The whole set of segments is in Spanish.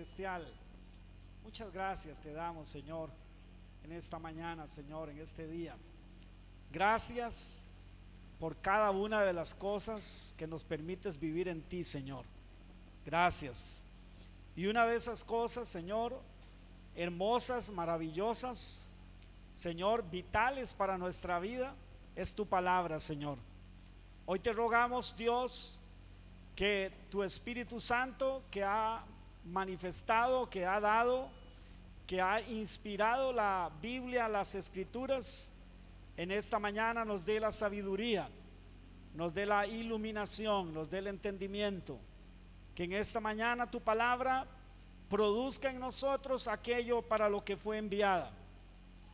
Celestial, muchas gracias te damos, Señor, en esta mañana, Señor, en este día. Gracias por cada una de las cosas que nos permites vivir en ti, Señor. Gracias. Y una de esas cosas, Señor, hermosas, maravillosas, Señor, vitales para nuestra vida, es tu palabra, Señor. Hoy te rogamos, Dios, que tu Espíritu Santo, que ha manifestado, que ha dado, que ha inspirado la Biblia, las Escrituras, en esta mañana nos dé la sabiduría, nos dé la iluminación, nos dé el entendimiento. Que en esta mañana tu palabra produzca en nosotros aquello para lo que fue enviada.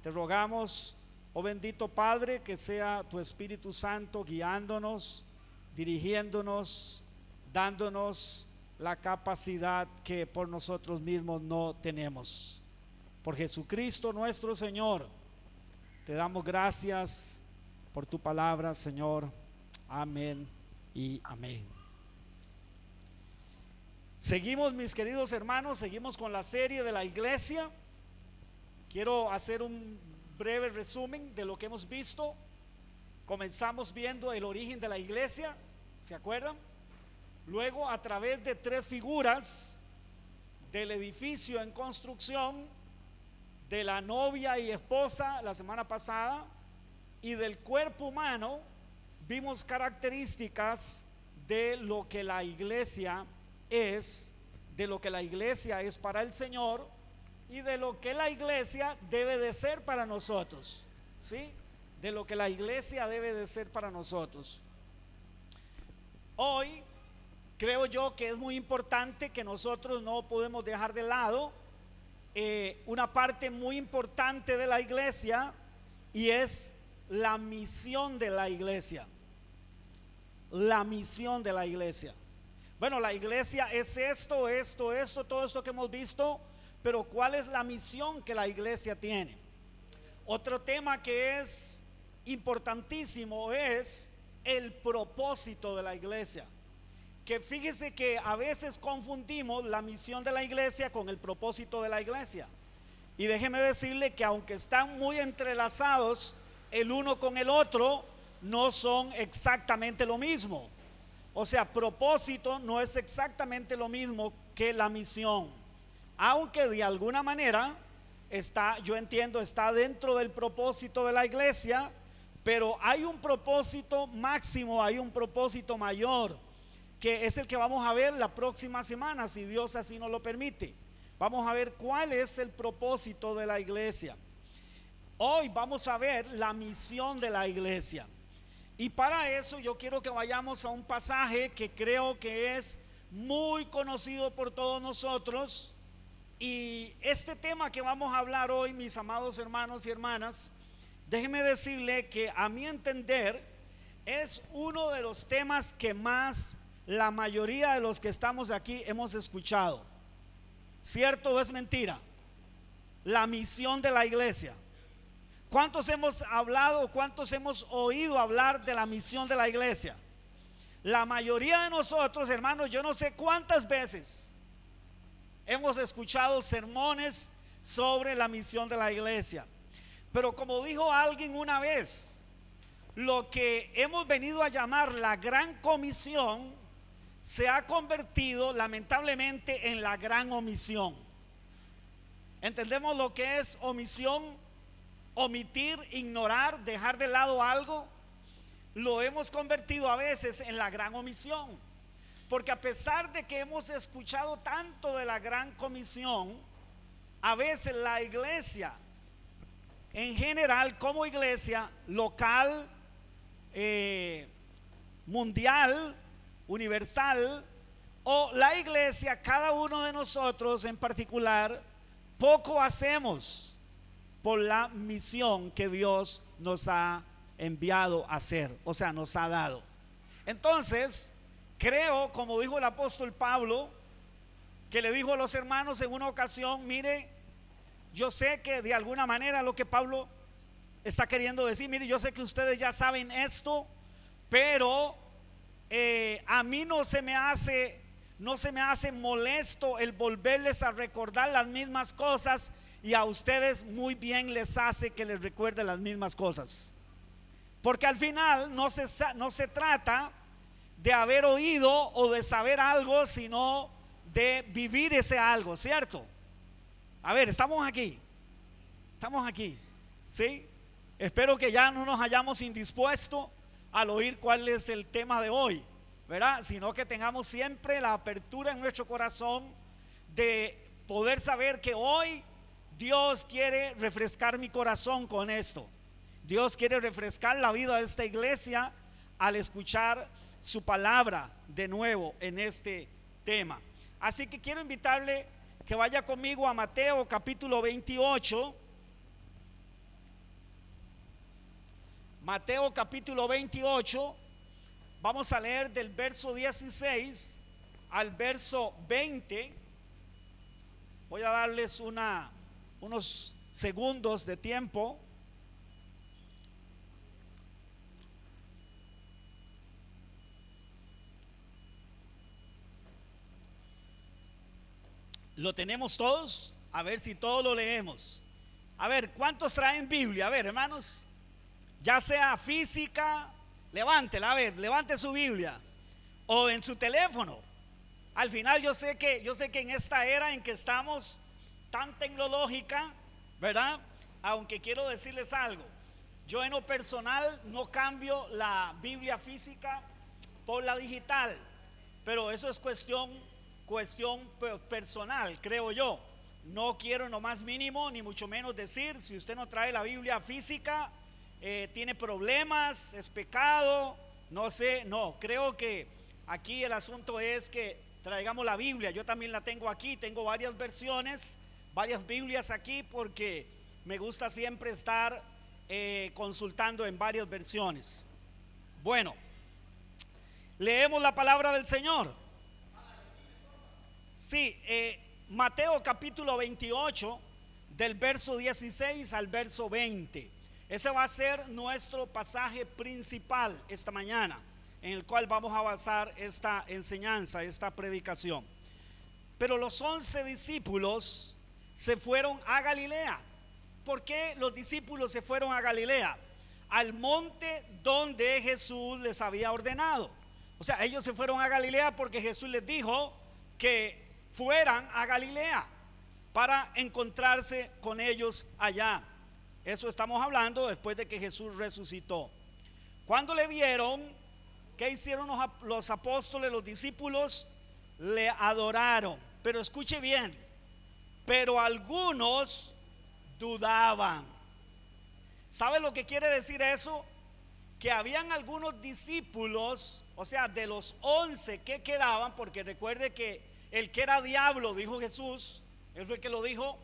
Te rogamos, oh bendito Padre, que sea tu Espíritu Santo guiándonos, dirigiéndonos, dándonos la capacidad que por nosotros mismos no tenemos. Por Jesucristo nuestro Señor, te damos gracias por tu palabra, Señor. Amén y amén. Seguimos, mis queridos hermanos, seguimos con la serie de la iglesia. Quiero hacer un breve resumen de lo que hemos visto. Comenzamos viendo el origen de la iglesia, ¿se acuerdan? Luego, a través de tres figuras del edificio en construcción, de la novia y esposa la semana pasada, y del cuerpo humano, vimos características de lo que la iglesia es, de lo que la iglesia es para el Señor y de lo que la iglesia debe de ser para nosotros, ¿sí? De lo que la iglesia debe de ser para nosotros. Hoy creo yo que es muy importante que nosotros no podemos dejar de lado una parte muy importante de la iglesia, y es la misión de la iglesia. La misión de la iglesia. Bueno, la iglesia es esto, todo esto que hemos visto, pero ¿cuál es la misión que la iglesia tiene? Otro tema que es importantísimo es el propósito de la iglesia. Que fíjese que a veces confundimos la misión de la iglesia con el propósito de la iglesia. Y déjeme decirle que aunque están muy entrelazados el uno con el otro, no son exactamente lo mismo. O sea, propósito no es exactamente lo mismo que la misión. Aunque de alguna manera está, yo entiendo, está dentro del propósito de la iglesia, pero hay un propósito máximo, hay un propósito mayor, que es el que vamos a ver la próxima semana, si Dios así nos lo permite. Vamos a ver cuál es el propósito de la iglesia. Hoy vamos a ver la misión de la iglesia. Y para eso yo quiero que vayamos a un pasaje que creo que es muy conocido por todos nosotros. Y este tema que vamos a hablar hoy, mis amados hermanos y hermanas, déjenme decirle que a mi entender es uno de los temas que más la mayoría de los que estamos aquí hemos escuchado. ¿Cierto o es mentira? La misión de la iglesia. ¿Cuántos hemos hablado, cuántos hemos oído hablar de la misión de la iglesia? La mayoría de nosotros, hermanos, yo no sé cuántas veces hemos escuchado sermones sobre la misión de la iglesia. Pero como dijo alguien una vez, lo que hemos venido a llamar la gran comisión se ha convertido lamentablemente en la gran omisión. ¿Entendemos lo que es omisión? Omitir, ignorar, dejar de lado algo. Lo hemos convertido a veces en la gran omisión, porque a pesar de que hemos escuchado tanto de la gran comisión, a veces la iglesia en general, como iglesia local, mundial, universal, o la iglesia, cada uno de nosotros en particular, poco hacemos por la misión que Dios nos ha enviado a hacer, o sea, nos ha dado. Entonces, creo, como dijo el apóstol Pablo, que le dijo a los hermanos en una ocasión: mire, yo sé que de alguna manera lo que Pablo está queriendo decir, mire, yo sé que ustedes ya saben esto, pero a mí no se me hace no se me hace molesto el volverles a recordar las mismas cosas, y a ustedes muy bien les hace que les recuerde las mismas cosas. Porque al final no se trata de haber oído o de saber algo, sino de vivir ese algo, ¿cierto? A ver, estamos aquí, ¿sí? Espero que ya no nos hayamos indispuesto al oír cuál es el tema de hoy, ¿verdad? Sino que tengamos siempre la apertura en nuestro corazón de poder saber que hoy Dios quiere refrescar mi corazón con esto. Dios quiere refrescar la vida de esta iglesia al escuchar su palabra de nuevo en este tema. Así que quiero invitarle que vaya conmigo a Mateo capítulo 28. Mateo capítulo 28. Vamos a leer del verso 16 al verso 20. Voy a darles unos segundos de tiempo. ¿Lo tenemos todos? A ver si todos lo leemos. A ver, ¿cuántos traen Biblia? A ver, hermanos, ya sea física, levántela, a ver, levante su Biblia, o en su teléfono. Al final yo sé que en esta era en que estamos tan tecnológica, ¿verdad? Aunque quiero decirles algo, yo en lo personal no cambio la Biblia física por la digital, pero eso es cuestión personal, creo yo. No quiero en lo más mínimo, ni mucho menos decir, si usted no trae la Biblia física, tiene problemas, es pecado, no sé. No, creo que aquí el asunto es que traigamos la Biblia. Yo también la tengo aquí, tengo varias versiones, varias Biblias aquí, porque me gusta siempre estar consultando en varias versiones. Bueno, leemos la palabra del Señor. Sí, Mateo capítulo 28, del verso 16 al verso 20. Ese va a ser nuestro pasaje principal esta mañana, en el cual vamos a basar esta enseñanza, esta predicación. Pero los 11 discípulos se fueron a Galilea. ¿Por qué los discípulos se fueron a Galilea? Al monte donde Jesús les había ordenado. O sea, ellos se fueron a Galilea porque Jesús les dijo que fueran a Galilea para encontrarse con ellos allá. Eso estamos hablando después de que Jesús resucitó. Cuando le vieron, ¿qué hicieron los apóstoles, los discípulos? Le adoraron. Pero escuche bien, pero algunos dudaban. ¿Sabe lo que quiere decir eso? Que habían algunos discípulos, o sea, de los 11 que quedaban, porque recuerde que el que era diablo, dijo Jesús, él fue el que lo dijo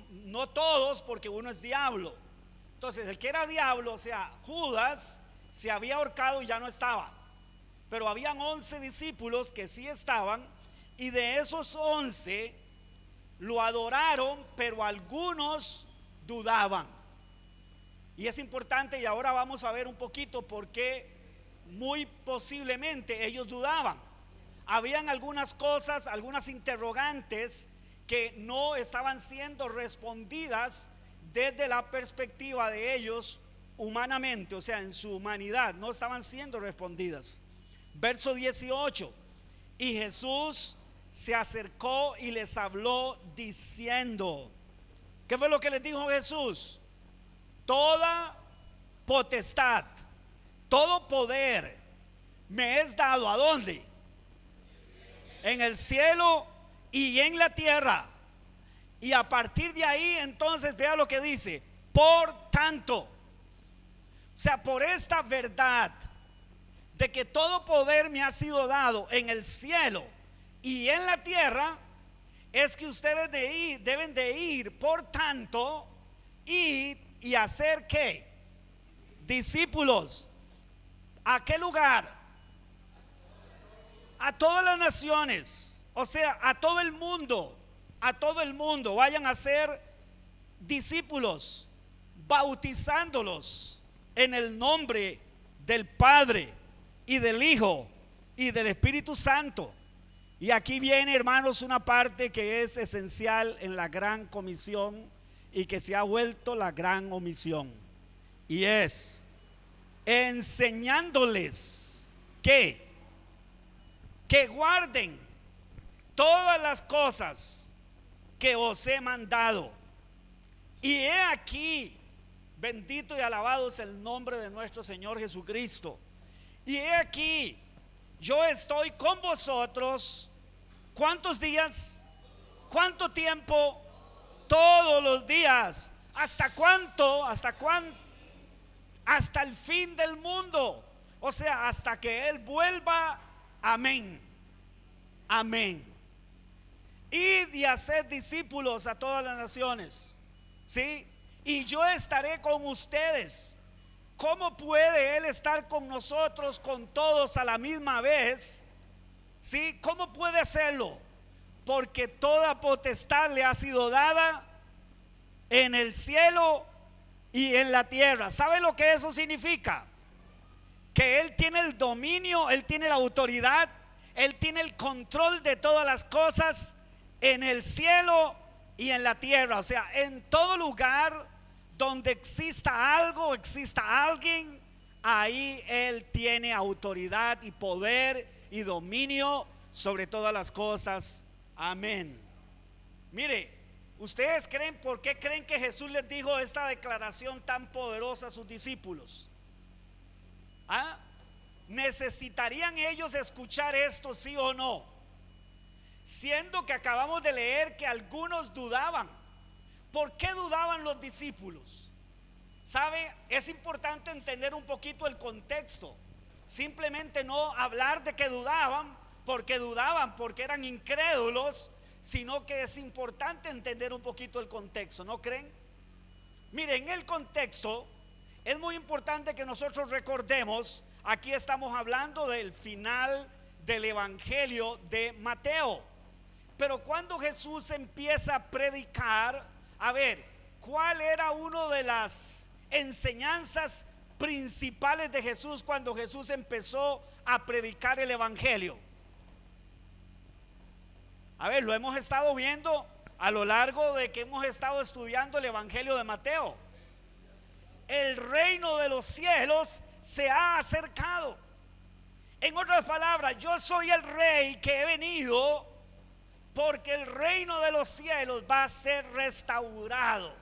no todos, porque uno es diablo. Entonces el que era diablo, o sea, Judas, se había ahorcado y ya no estaba. Pero habían 11 discípulos que sí estaban, y de esos 11 lo adoraron, pero algunos dudaban. Y es importante, y ahora vamos a ver un poquito por qué muy posiblemente ellos dudaban. Habían algunas cosas, algunas interrogantes que no estaban siendo respondidas desde la perspectiva de ellos humanamente, o sea, en su humanidad, no estaban siendo respondidas. Verso 18: y Jesús se acercó y les habló diciendo, ¿qué fue lo que les dijo Jesús? Toda potestad, todo poder me es dado, ¿a dónde? En el cielo y en la tierra. Y a partir de ahí, entonces, vea lo que dice: por tanto, o sea, por esta verdad de que todo poder me ha sido dado en el cielo y en la tierra, es que ustedes deben de ir, por tanto, y hacer ¿qué? Discípulos. ¿A qué lugar? A todas las naciones, o sea, a todo el mundo. A todo el mundo vayan a ser discípulos, bautizándolos en el nombre del Padre y del Hijo y del Espíritu Santo, Y aquí viene, hermanos, una parte que es esencial en la gran comisión y que se ha vuelto la gran omisión. Y es enseñándoles que guarden todas las cosas que os he mandado. Y he aquí, bendito y alabado es el nombre de nuestro Señor Jesucristo. Y he aquí, yo estoy con vosotros. ¿Cuántos días? ¿Cuánto tiempo? Todos los días. ¿Hasta cuánto? ¿Hasta cuánto? Hasta el fin del mundo. O sea, hasta que Él vuelva. Amén. Amén. Id y haced discípulos a todas las naciones. ¿Sí? Y yo estaré con ustedes. ¿Cómo puede Él estar con nosotros, con todos a la misma vez? ¿Sí? ¿Cómo puede hacerlo? Porque toda potestad le ha sido dada en el cielo y en la tierra. ¿Sabe lo que eso significa? Que Él tiene el dominio, Él tiene la autoridad, Él tiene el control de todas las cosas en el cielo y en la tierra. O sea, en todo lugar donde exista algo, exista alguien, ahí Él tiene autoridad y poder y dominio sobre todas las cosas. Amén. Mire, ¿ustedes creen, por qué creen que Jesús les dijo esta declaración tan poderosa a sus discípulos? ¿Ah? ¿Necesitarían ellos escuchar esto, sí o no? Siendo que acabamos de leer que algunos dudaban. ¿Por qué dudaban los discípulos? ¿Sabe? Es importante entender un poquito el contexto. Simplemente no hablar de que dudaban porque eran incrédulos, sino que es importante entender un poquito el contexto, ¿no creen? Miren, en el contexto es muy importante que nosotros recordemos, aquí estamos hablando del final del Evangelio de Mateo. Pero cuando Jesús empieza a predicar, a ver, ¿cuál era una de las enseñanzas principales de Jesús cuando Jesús empezó a predicar el Evangelio? A ver, lo hemos estado viendo a lo largo de que hemos estado estudiando el Evangelio de Mateo. El reino de los cielos se ha acercado. En otras palabras, yo soy el rey que he venido porque el reino de los cielos va a ser restaurado.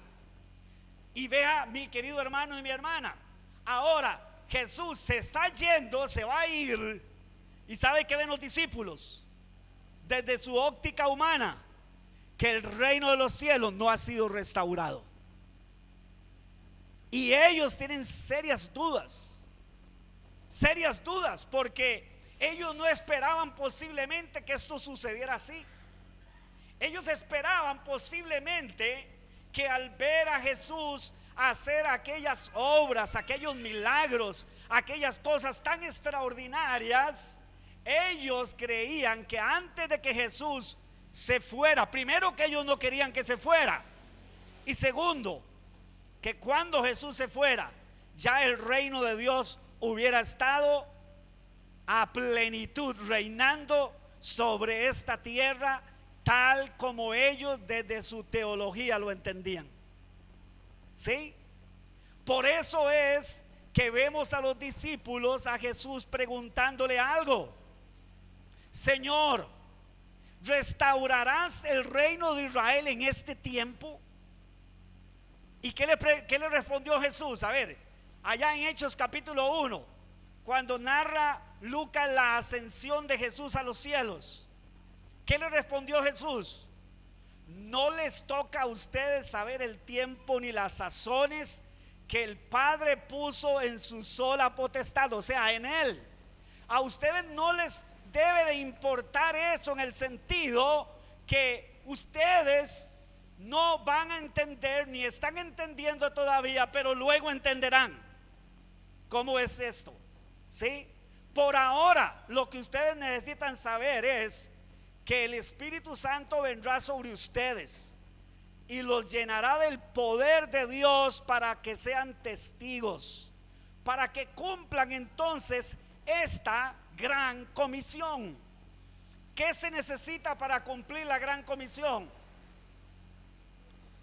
Y vea, mi querido hermano y mi hermana, ahora Jesús se está yendo, se va a ir. ¿Y sabe qué ven los discípulos? Desde su óptica humana, que el reino de los cielos no ha sido restaurado. Y ellos tienen serias dudas, porque ellos no esperaban posiblemente que esto sucediera así. Ellos esperaban posiblemente que al ver a Jesús hacer aquellas obras, aquellos milagros, aquellas cosas tan extraordinarias, ellos creían que antes de que Jesús se fuera, primero que ellos no querían que se fuera, y segundo, que cuando Jesús se fuera, ya el reino de Dios hubiera estado a plenitud, reinando sobre esta tierra, tal como ellos desde su teología lo entendían. ¿Sí? Por eso es que vemos a los discípulos, a Jesús preguntándole algo: Señor, ¿restaurarás el reino de Israel en este tiempo? ¿Y qué le respondió Jesús? A ver, allá en Hechos capítulo 1, cuando narra Lucas la ascensión de Jesús a los cielos, ¿qué le respondió Jesús? No les toca a ustedes saber el tiempo ni las sazones que el Padre puso en su sola potestad, o sea, en Él. A ustedes no les debe de importar eso, en el sentido que ustedes no van a entender ni están entendiendo todavía, pero luego entenderán. ¿Cómo es esto? ¿Sí? Por ahora lo que ustedes necesitan saber es que el Espíritu Santo vendrá sobre ustedes y los llenará del poder de Dios para que sean testigos, para que cumplan entonces esta gran comisión. ¿Qué se necesita para cumplir la gran comisión?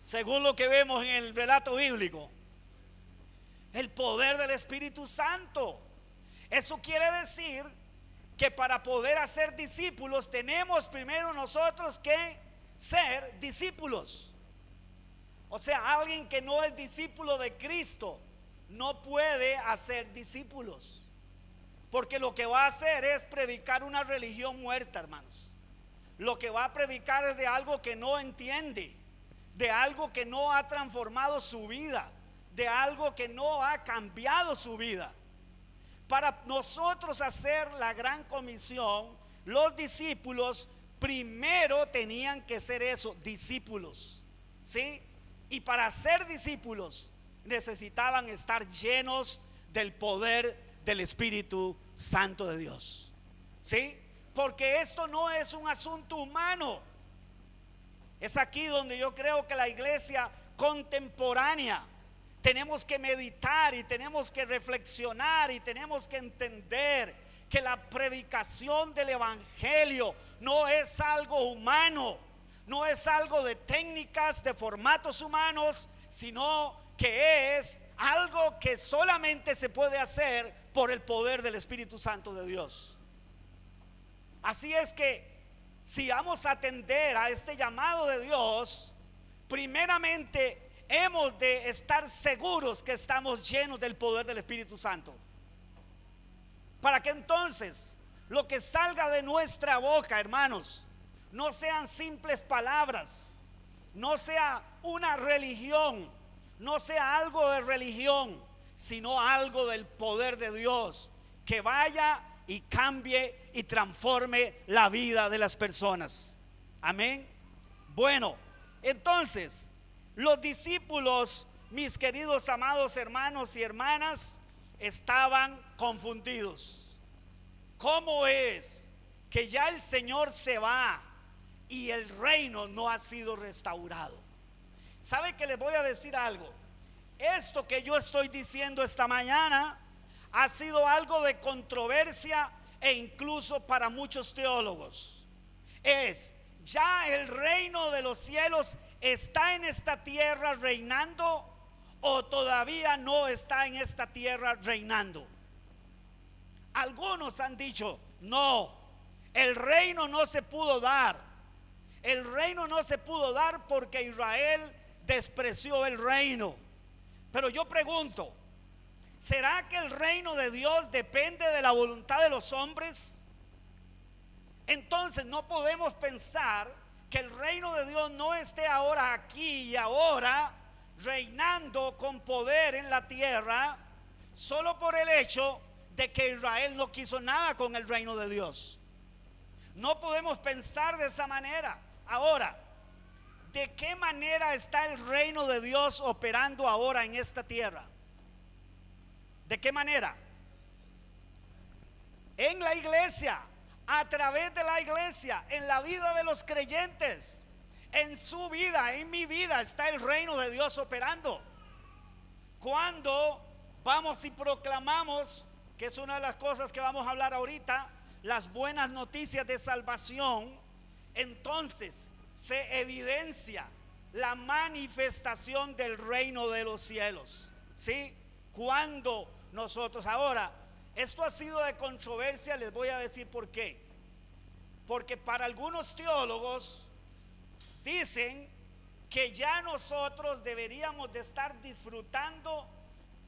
Según lo que vemos en el relato bíblico, el poder del Espíritu Santo. Eso quiere decir que para poder hacer discípulos tenemos primero nosotros que ser discípulos. O sea, alguien que no es discípulo de Cristo no puede hacer discípulos, porque lo que va a hacer es predicar una religión muerta, hermanos. Lo que va a predicar es de algo que no entiende, de algo que no ha transformado su vida, de algo que no ha cambiado su vida. Para nosotros hacer la gran comisión, los discípulos primero tenían que ser eso, discípulos, ¿sí? Y para ser discípulos necesitaban estar llenos del poder del Espíritu Santo de Dios, ¿sí? Porque esto no es un asunto humano. Es aquí donde yo creo que la iglesia contemporánea tenemos que meditar y tenemos que reflexionar y tenemos que entender que la predicación del evangelio no es algo humano, no es algo de técnicas, de formatos humanos, sino que es algo que solamente se puede hacer por el poder del Espíritu Santo de Dios. Así es que si vamos a atender a este llamado de Dios, primeramente hemos de estar seguros que estamos llenos del poder del Espíritu Santo, para que entonces lo que salga de nuestra boca, hermanos, no sean simples palabras, no sea una religión, no sea algo de religión, sino algo del poder de Dios, que vaya y cambie y transforme la vida de las personas. Amén. Bueno, entonces los discípulos, mis queridos amados hermanos y hermanas, estaban confundidos. ¿Cómo es que ya el Señor se va y el reino no ha sido restaurado? ¿Sabe que les voy a decir algo? Esto que yo estoy diciendo esta mañana ha sido algo de controversia e incluso para muchos teólogos. ¿Ya el reino de los cielos está en esta tierra reinando o todavía no está en esta tierra reinando? Algunos han dicho, no, el reino no se pudo dar. El reino no se pudo dar porque Israel despreció el reino. Pero yo pregunto, ¿será que el reino de Dios depende de la voluntad de los hombres? Entonces no podemos pensar que el reino de Dios no esté ahora aquí y ahora reinando con poder en la tierra solo por el hecho de que Israel no quiso nada con el reino de Dios. No podemos pensar de esa manera. Ahora, ¿de qué manera está el reino de Dios operando ahora en esta tierra? ¿De qué manera? En la iglesia, a través de la iglesia, en la vida de los creyentes, en su vida, en mi vida está el reino de Dios operando. Cuando vamos y proclamamos, que es una de las cosas que vamos a hablar ahorita, las buenas noticias de salvación, entonces se evidencia la manifestación del reino de los cielos, ¿sí? Cuando nosotros, ahora, esto ha sido de controversia, les voy a decir por qué. Porque para algunos teólogos dicen que ya nosotros deberíamos de estar disfrutando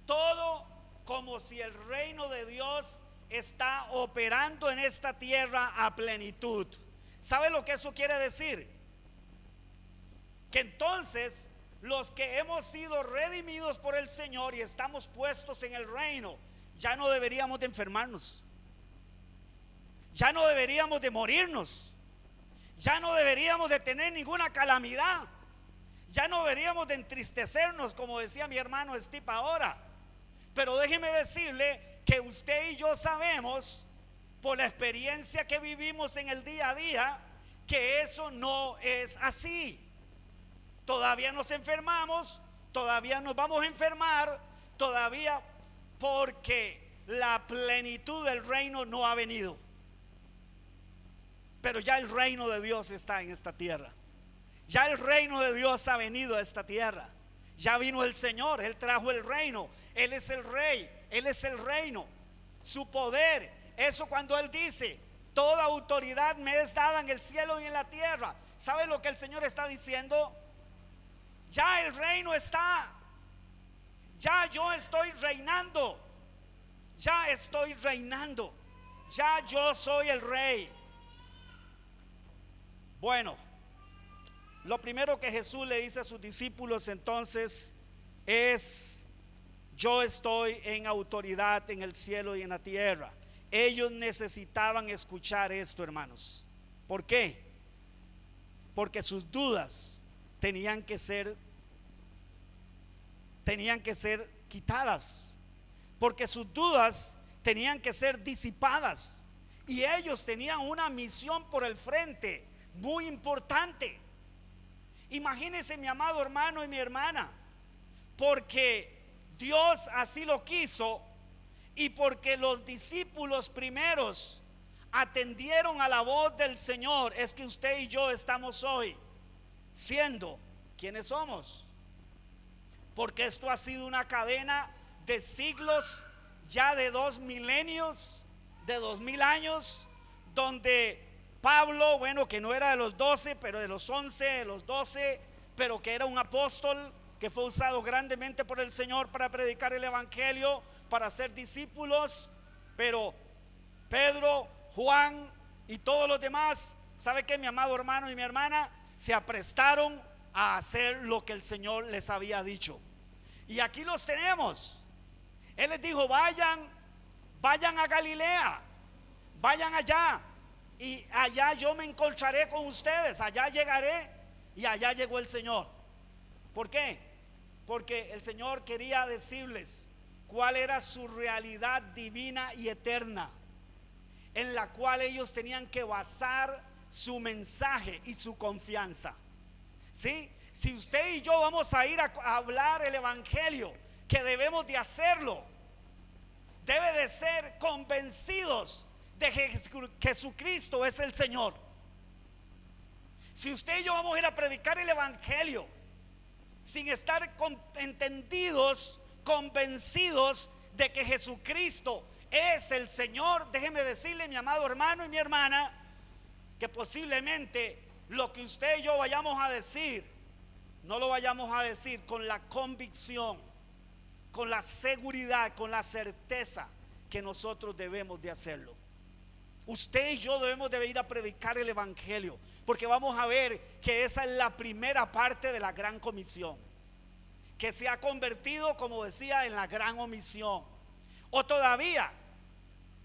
todo como si el reino de Dios está operando en esta tierra a plenitud. ¿Sabe lo que eso quiere decir? Que entonces los que hemos sido redimidos por el Señor y estamos puestos en el reino, ya no deberíamos de enfermarnos, ya no deberíamos de morirnos, ya no deberíamos de tener ninguna calamidad, ya no deberíamos de entristecernos, como decía mi hermano Steve ahora. Pero déjeme decirle que usted y yo sabemos, por la experiencia que vivimos en el día a día, que eso no es así. Todavía nos enfermamos, todavía nos vamos a enfermar, todavía, porque la plenitud del reino no ha venido. pero ya el reino de Dios está en esta tierra. Ya el reino de Dios ha venido a esta tierra. Ya vino el Señor, Él trajo el reino. Él es el rey, Él es el reino. Su poder, eso cuando Él dice: toda autoridad me es dada en el cielo y en la tierra. ¿Sabe lo que el Señor está diciendo? Ya el reino está. Ya yo estoy reinando. Ya estoy reinando. Ya yo soy el rey. Bueno, lo primero que Jesús le dice a sus discípulos entonces es: yo estoy en autoridad en el cielo y en la tierra. Ellos necesitaban escuchar esto, hermanos. ¿Por qué? Porque sus dudas tenían que ser quitadas. Porque sus dudas tenían que ser disipadas. Y ellos tenían una misión por el frente muy importante. Imagínense, mi amado hermano y mi hermana, porque Dios así lo quiso y porque los discípulos primeros atendieron a la voz del Señor, es que usted y yo estamos hoy siendo quienes somos. Porque esto ha sido una cadena de siglos, ya de 2 milenios, de 2000 años, donde Pablo, bueno, que no era de los 12, pero de los 11, de los 12, pero que era un apóstol que fue usado grandemente por el Señor para predicar el evangelio, para ser discípulos. Pero Pedro, Juan y todos los demás, ¿sabe qué, mi amado hermano y mi hermana? Se aprestaron a hacer lo que el Señor les había dicho. Y aquí los tenemos. Él les dijo: vayan a Galilea, vayan allá, y allá yo me encontraré con ustedes, allá llegaré. Y allá llegó el Señor. ¿Por qué? Porque el Señor quería decirles cuál era su realidad divina y eterna, en la cual ellos tenían que basar su mensaje y su confianza. ¿Sí? Si usted y yo vamos a ir a hablar el evangelio, que debemos de hacerlo, debe de ser convencidos de que Jesucristo es el Señor. Si usted y yo vamos a ir a predicar el evangelio sin estar entendidos, convencidos de que Jesucristo es el Señor, déjeme decirle, mi amado hermano y mi hermana, que posiblemente lo que usted y yo vayamos a decir, no lo vayamos a decir con la convicción, con la seguridad, con la certeza que nosotros debemos de hacerlo. Usted y yo debemos de ir a predicar el evangelio, porque vamos a ver que esa es la primera parte de la gran comisión, que se ha convertido, como decía, en la gran omisión. O todavía,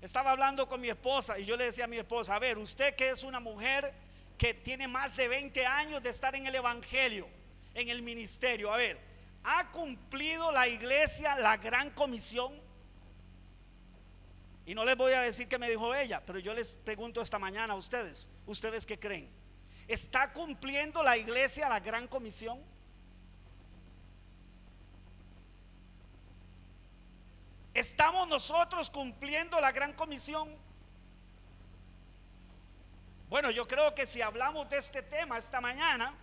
estaba hablando con mi esposa y yo le decía a mi esposa: a ver, usted que es una mujer que tiene más de 20 años de estar en el evangelio, en el ministerio, a ver, ¿ha cumplido la iglesia la gran comisión? Y no les voy a decir qué me dijo ella, pero yo les pregunto esta mañana a ustedes: ¿ustedes qué creen? ¿Está cumpliendo la iglesia la gran comisión? ¿Estamos nosotros cumpliendo la gran comisión? Bueno, yo creo que si hablamos de este tema esta mañana,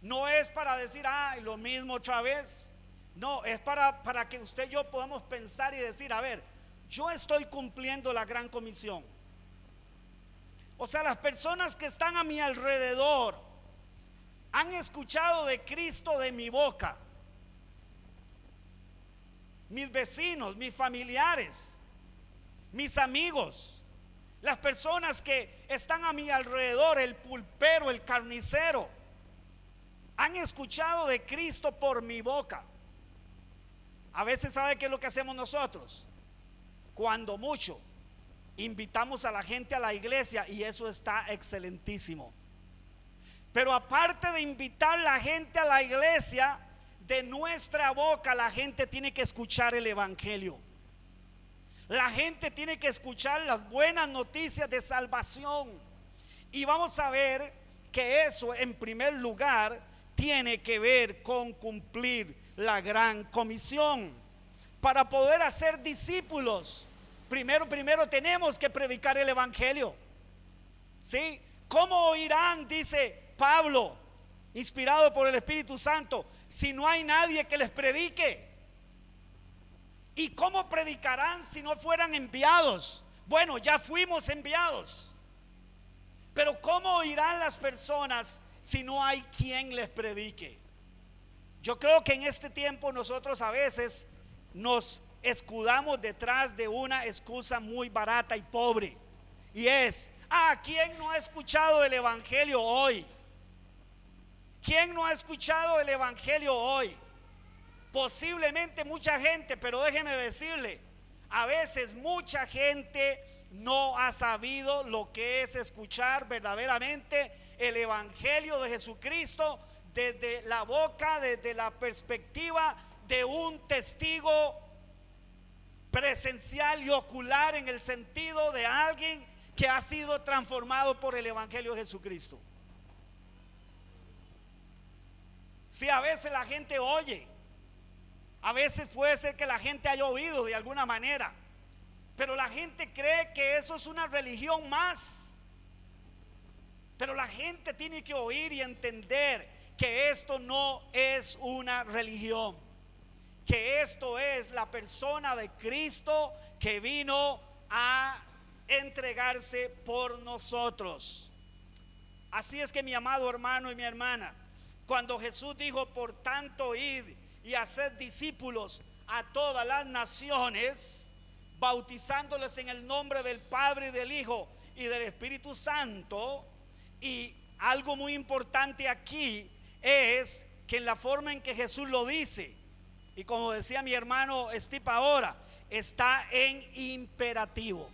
no es para decir: ay, lo mismo otra vez. No, es para que usted y yo podamos pensar y decir: a ver, yo estoy cumpliendo la gran comisión. O sea, las personas que están a mi alrededor han escuchado de Cristo de mi boca. Mis vecinos, mis familiares, mis amigos, las personas que están a mi alrededor, el pulpero, el carnicero, han escuchado de Cristo por mi boca. A veces, ¿sabe qué es lo que hacemos nosotros? Cuando mucho, invitamos a la gente a la iglesia, y eso está excelentísimo. Pero aparte de invitar a la gente a la iglesia, de nuestra boca la gente tiene que escuchar el evangelio. La gente tiene que escuchar las buenas noticias de salvación. Y vamos a ver que eso, en primer lugar, tiene que ver con cumplir la gran comisión. Para poder hacer discípulos, primero tenemos que predicar el evangelio. ¿Sí? ¿Cómo oirán, dice Pablo, inspirado por el Espíritu Santo, si no hay nadie que les predique? ¿Y cómo predicarán si no fueran enviados? Bueno, ya fuimos enviados, pero ¿cómo oirán las personas si no hay quien les predique? Yo creo que en este tiempo nosotros a veces nos escudamos detrás de una excusa muy barata y pobre, y es: ¿quién no ha escuchado el evangelio hoy? ¿Quién no ha escuchado el evangelio hoy? Posiblemente mucha gente, pero déjeme decirle, a veces mucha gente no ha sabido lo que es escuchar verdaderamente el evangelio de Jesucristo desde la boca, desde la perspectiva de un testigo presencial y ocular, en el sentido de alguien que ha sido transformado por el evangelio de Jesucristo. Si a veces la gente oye, a veces puede ser que la gente haya oído de alguna manera, pero la gente cree que eso es una religión más. Pero la gente tiene que oír y entender que esto no es una religión, que esto es la persona de Cristo que vino a entregarse por nosotros. Así es que, mi amado hermano y mi hermana, cuando Jesús dijo: por tanto, id y haced discípulos a todas las naciones, bautizándoles en el nombre del Padre y del Hijo y del Espíritu Santo. Y algo muy importante aquí es que en la forma en que Jesús lo dice, y como decía mi hermano Steve ahora, está en imperativo.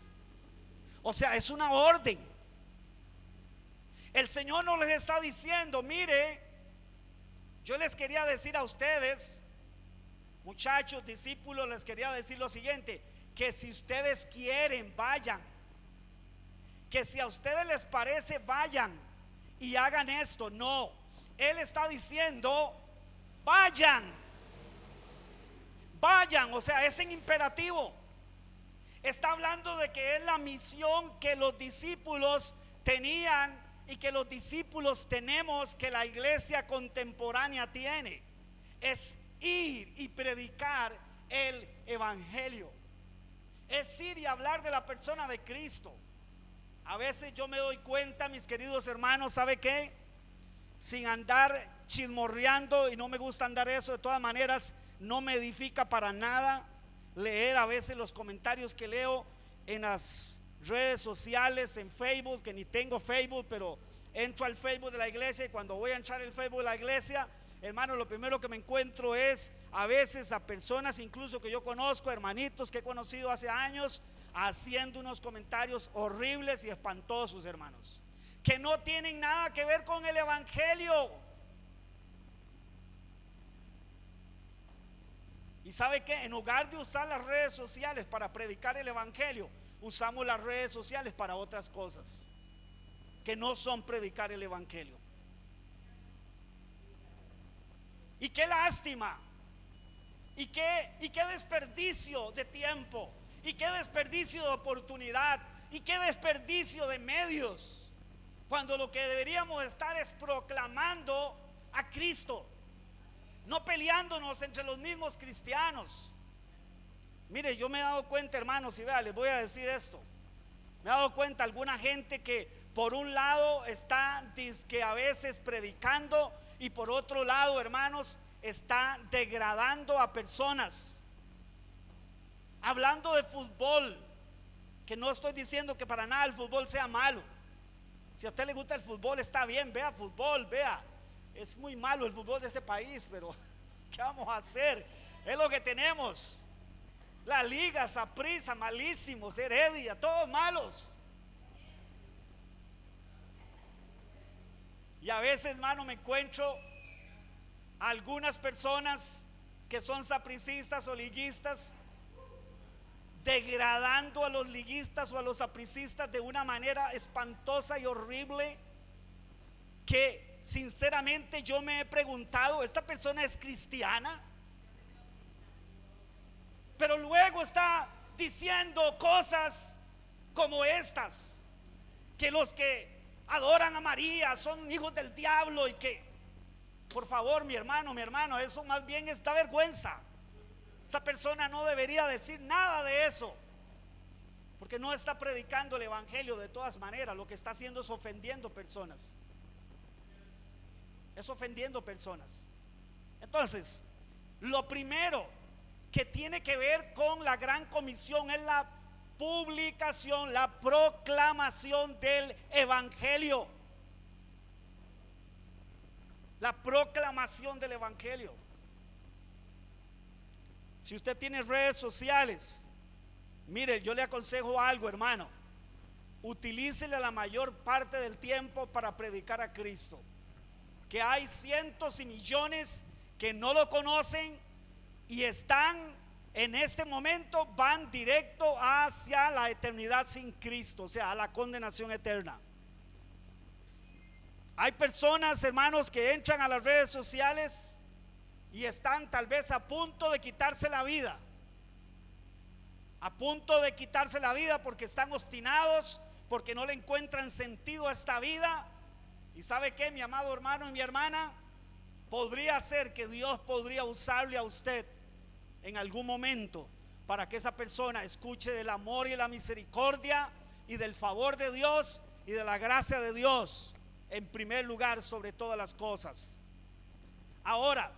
O sea, es una orden. El Señor no les está diciendo: mire, yo les quería decir a ustedes, muchachos, discípulos, les quería decir lo siguiente: que si ustedes quieren, vayan. Que si a ustedes les parece, vayan y hagan esto. No, Él está diciendo: vayan. Vayan, o sea, es en imperativo. Está hablando de que es la misión que los discípulos tenían y que los discípulos tenemos, que la iglesia contemporánea tiene. Es ir y predicar el evangelio. Es ir y hablar de la persona de Cristo. A veces yo me doy cuenta, mis queridos hermanos, ¿sabe qué? Sin andar chismorreando, y no me gusta andar eso, de todas maneras no me edifica para nada leer a veces los comentarios que leo en las redes sociales, en Facebook, que ni tengo Facebook, pero entro al Facebook de la iglesia, y cuando voy a entrar al Facebook de la iglesia, hermano, lo primero que me encuentro es a veces a personas incluso que yo conozco, hermanitos que he conocido hace años, haciendo unos comentarios horribles y espantosos, hermanos, que no tienen nada que ver con el evangelio. Y sabe que en lugar de usar las redes sociales para predicar el evangelio, usamos las redes sociales para otras cosas que no son predicar el evangelio. Y qué lástima, y qué desperdicio de tiempo, y qué desperdicio de oportunidad, y qué desperdicio de medios, cuando lo que deberíamos estar es proclamando a Cristo, no peleándonos entre los mismos cristianos. Mire, yo me he dado cuenta, hermanos, y vea, les voy a decir esto. Me he dado cuenta alguna gente que por un lado está dizque a veces predicando, y por otro lado, hermanos, está degradando a personas. Hablando de fútbol, que no estoy diciendo que para nada el fútbol sea malo. Si a usted le gusta el fútbol, está bien, vea fútbol, vea. Es muy malo el fútbol de este país, pero ¿qué vamos a hacer? Es lo que tenemos. La Liga, Saprissa, malísimos, Heredia, todos malos. Y a veces, hermano, me encuentro algunas personas que son sapricistas o liguistas, degradando a los liguistas o a los sapricistas de una manera espantosa y horrible, que sinceramente yo me he preguntado: ¿esta persona es cristiana? Pero luego está diciendo cosas como estas, que los que adoran a María, son hijos del diablo y que, por favor, mi hermano, eso más bien da vergüenza. Esa persona no debería decir nada de eso, porque no está predicando el evangelio. De todas maneras, lo que está haciendo es ofendiendo personas. Es ofendiendo personas. Entonces, lo primero que tiene que ver con la gran comisión es la publicación, la proclamación del evangelio. La proclamación del evangelio. Si usted tiene redes sociales, mire, yo le aconsejo algo, hermano. Utilícele la mayor parte del tiempo para predicar a Cristo. Que hay cientos y millones que no lo conocen y están en este momento, van directo hacia la eternidad sin Cristo, o sea, a la condenación eterna. Hay personas, hermanos, que entran a las redes sociales y están tal vez a punto de quitarse la vida. A punto de quitarse la vida porque están obstinados, porque no le encuentran sentido a esta vida. Y ¿sabe qué, mi amado hermano y mi hermana? Podría ser que Dios podría usarle a usted en algún momento para que esa persona escuche del amor y la misericordia y del favor de Dios y de la gracia de Dios en primer lugar sobre todas las cosas. Ahora,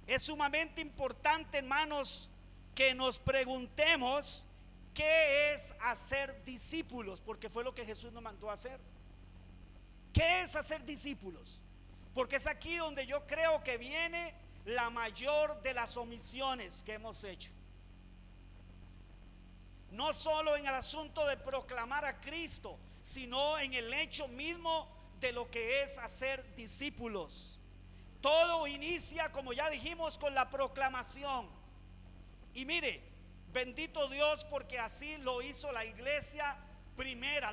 es sumamente importante, hermanos, que nos preguntemos qué es hacer discípulos, porque fue lo que Jesús nos mandó a hacer. ¿Qué es hacer discípulos? Porque es aquí donde yo creo que viene la mayor de las omisiones que hemos hecho. No solo en el asunto de proclamar a Cristo, sino en el hecho mismo de lo que es hacer discípulos. Todo inicia, como ya dijimos, con la proclamación. Y mire, bendito Dios, porque así lo hizo la iglesia primera.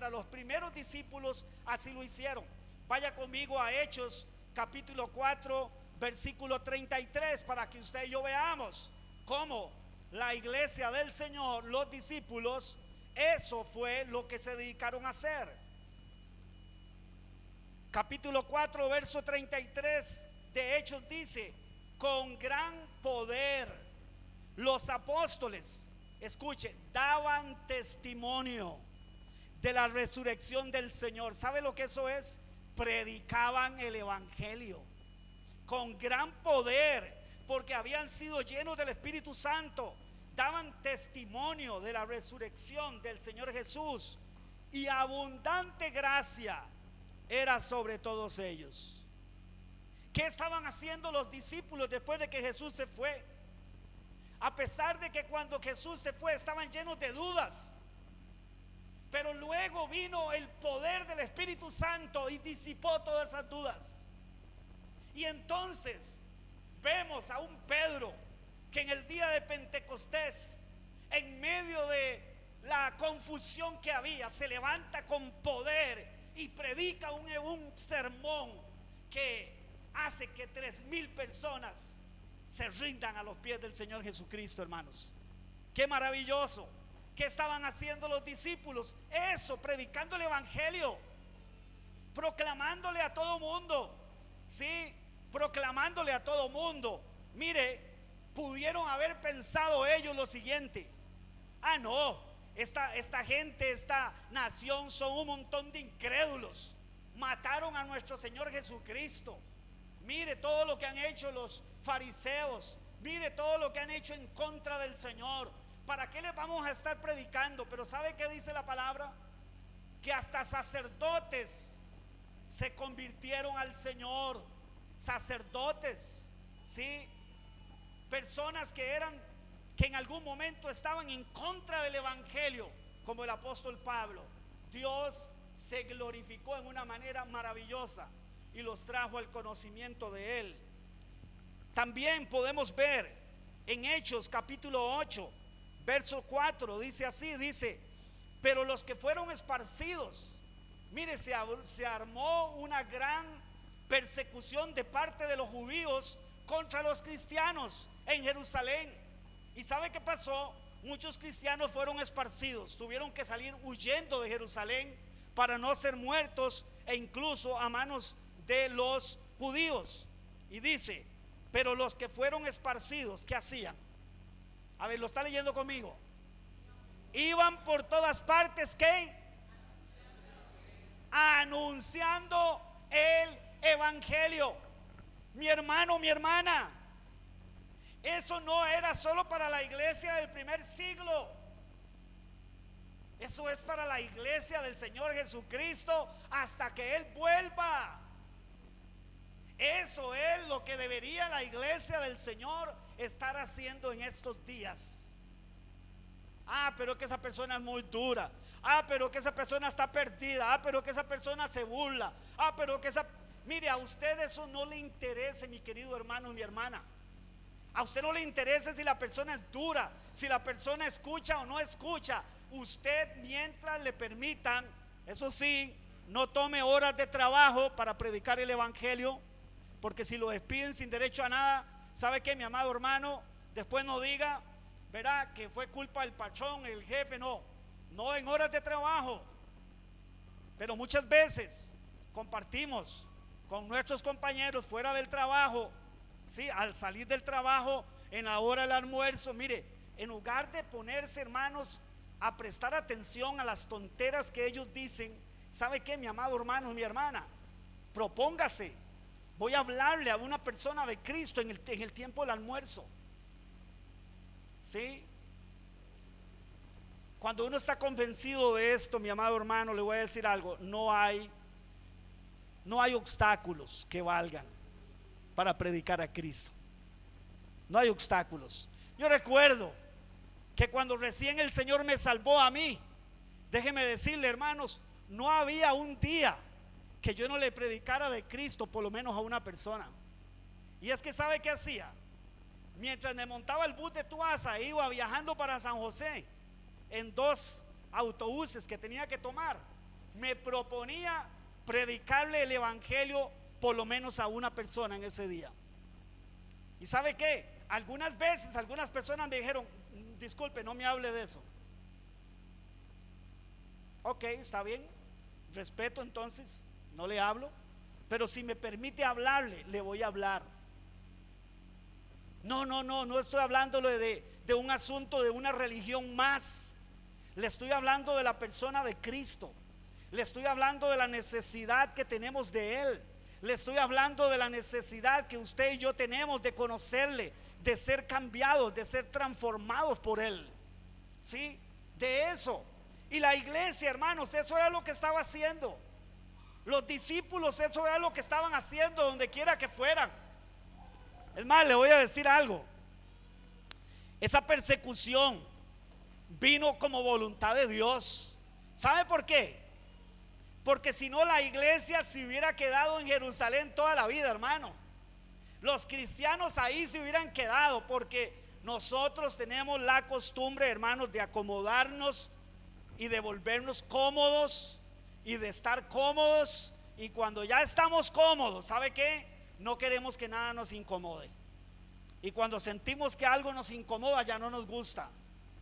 Los primeros discípulos así lo hicieron. Vaya conmigo a Hechos capítulo 4 versículo 33 para que usted y yo veamos cómo la iglesia del Señor, los discípulos, eso fue lo que se dedicaron a hacer. Capítulo 4 verso 33 de Hechos dice: con gran poder los apóstoles, escuche, daban testimonio de la resurrección del Señor. ¿Sabe lo que eso es? Predicaban el evangelio con gran poder, porque habían sido llenos del Espíritu Santo. Daban testimonio de la resurrección del Señor Jesús, y abundante gracia era sobre todos ellos. ¿Qué estaban haciendo los discípulos después de que Jesús se fue? A pesar de que cuando Jesús se fue estaban llenos de dudas, pero luego vino el poder del Espíritu Santo y disipó todas esas dudas. Y entonces vemos a un Pedro que en el día de Pentecostés, en medio de la confusión que había, se levanta con poder y predica un sermón que hace que 3,000 personas se rindan a los pies del Señor Jesucristo, hermanos. Qué maravilloso. ¿Qué estaban haciendo los discípulos? Eso, predicando el evangelio, proclamándole a todo mundo. Sí, proclamándole a todo mundo. Mire, pudieron haber pensado ellos lo siguiente: ah, no, esta gente, esta nación son un montón de incrédulos, mataron a nuestro Señor Jesucristo. Mire todo lo que han hecho los fariseos, mire todo lo que han hecho en contra del Señor. ¿Para qué les vamos a estar predicando? Pero ¿sabe qué dice la palabra? Que hasta sacerdotes se convirtieron al Señor. Sacerdotes, ¿sí? Personas que en algún momento estaban en contra del evangelio, como el apóstol Pablo. Dios se glorificó en una manera maravillosa y los trajo al conocimiento de Él. También podemos ver en Hechos capítulo 8 verso 4, dice así, dice: pero los que fueron esparcidos, mire, se armó una gran persecución de parte de los judíos contra los cristianos en Jerusalén. ¿Y sabe qué pasó? Muchos cristianos fueron esparcidos, tuvieron que salir huyendo de Jerusalén para no ser muertos e incluso a manos de los judíos. Y dice, pero los que fueron esparcidos, ¿qué hacían? A ver, ¿lo está leyendo conmigo? Iban por todas partes, ¿qué? Anunciando el evangelio. Mi hermano, mi hermana, eso no era solo para la iglesia del primer siglo. Eso es para la iglesia del Señor Jesucristo hasta que Él vuelva. Eso es lo que debería la iglesia del Señor estar haciendo en estos días. Pero que esa persona es muy dura. Pero que esa persona está perdida. Pero que esa persona se burla. Pero que esa... Mire, a usted eso no le interesa, mi querido hermano, mi hermana. A usted no le interesa si la persona es dura, si la persona escucha o no escucha. Usted, mientras le permitan, eso sí, no tome horas de trabajo para predicar el evangelio, porque si lo despiden sin derecho a nada, ¿sabe qué, mi amado hermano? Después no diga, verá, que fue culpa del patrón, el jefe. No en horas de trabajo. Pero muchas veces compartimos con nuestros compañeros fuera del trabajo, sí, al salir del trabajo, en la hora del almuerzo. Mire, en lugar de ponerse, hermanos, a prestar atención a las tonteras que ellos dicen, ¿sabe qué, mi amado hermano, mi hermana? Propóngase, voy a hablarle a una persona de Cristo en el tiempo del almuerzo. ¿Sí? Cuando uno está convencido de esto, mi amado hermano, le voy a decir algo: no hay obstáculos que valgan para predicar a Cristo. No hay obstáculos. Yo recuerdo que cuando recién el Señor me salvó a mí, déjeme decirle, hermanos, no había un día que yo no le predicara de Cristo, por lo menos a una persona. Y es que, ¿sabe qué hacía? Mientras me montaba el bus de Tuasa, iba viajando para San José en 2 autobuses que tenía que tomar, me proponía predicarle el evangelio por lo menos a una persona en ese día. ¿Y sabe qué? Algunas veces algunas personas me dijeron: disculpe, no me hable de eso. Ok, está bien, respeto, entonces no le hablo. Pero si me permite hablarle, le voy a hablar. No estoy hablándole de un asunto de una religión más. Le estoy hablando de la persona de Cristo. Le estoy hablando de la necesidad que tenemos de Él. Le estoy hablando de la necesidad que usted y yo tenemos de conocerle, de ser cambiados, de ser transformados por Él. ¿Sí? De eso. Y la iglesia, hermanos, eso era lo que estaba haciendo. Los discípulos, eso era lo que estaban haciendo donde quiera que fueran. Es más, le voy a decir algo: esa persecución vino como voluntad de Dios. ¿Sabe por qué? Porque si no, la iglesia se hubiera quedado en Jerusalén toda la vida, hermano. Los cristianos ahí se hubieran quedado, porque nosotros tenemos la costumbre, hermanos, de acomodarnos y de volvernos cómodos y de estar cómodos. Y cuando ya estamos cómodos, ¿sabe qué? No queremos que nada nos incomode. Y cuando sentimos que algo nos incomoda, ya no nos gusta.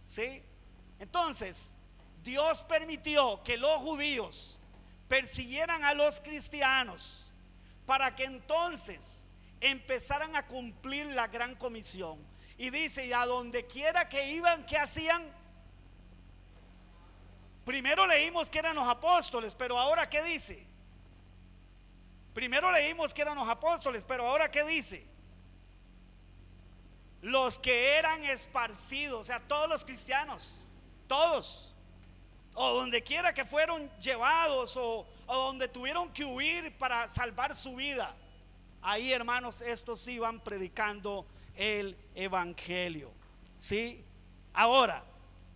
¿Sí? Entonces, Dios permitió que los judíos persiguieran a los cristianos para que entonces empezaran a cumplir la gran comisión. Y dice: y a donde quiera que iban, ¿qué hacían? Primero leímos que eran los apóstoles, pero ahora ¿qué dice? Primero leímos que eran los apóstoles, pero ahora ¿qué dice? Los que eran esparcidos, o sea, todos los cristianos, todos, o donde quiera que fueron llevados, o donde tuvieron que huir para salvar su vida, ahí, hermanos, estos iban predicando el evangelio. ¿Sí? Ahora,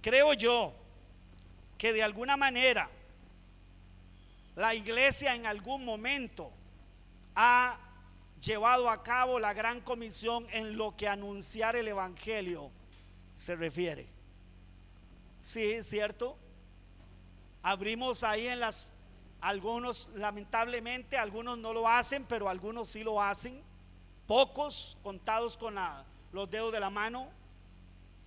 creo yo que de alguna manera la iglesia en algún momento ha llevado a cabo la gran comisión en lo que anunciar el evangelio se refiere. Sí, es cierto. Abrimos ahí en algunos, lamentablemente algunos no lo hacen, pero algunos sí lo hacen. Pocos, contados con los dedos de la mano,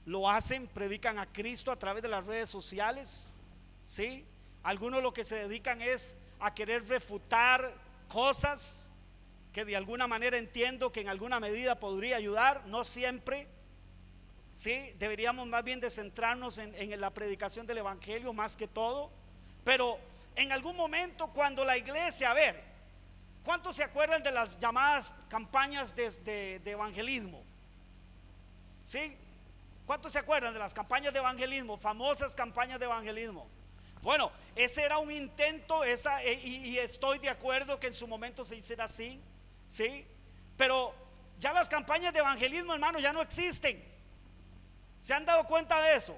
lo hacen, predican a Cristo a través de las redes sociales. ¿Sí? Algunos lo que se dedican es a querer refutar cosas que de alguna manera entiendo que en alguna medida podría ayudar, no siempre. Sí, deberíamos más bien de centrarnos en la predicación del evangelio más que todo. Pero en algún momento cuando la iglesia, a ver, ¿cuántos se acuerdan de las llamadas campañas de evangelismo? ¿Sí? ¿Cuántos se acuerdan de las campañas de evangelismo? Famosas campañas de evangelismo. Bueno, ese era un intento, y estoy de acuerdo que en su momento se hiciera así, ¿sí? Pero ya las campañas de evangelismo, hermano, ya no existen. ¿Se han dado cuenta de eso?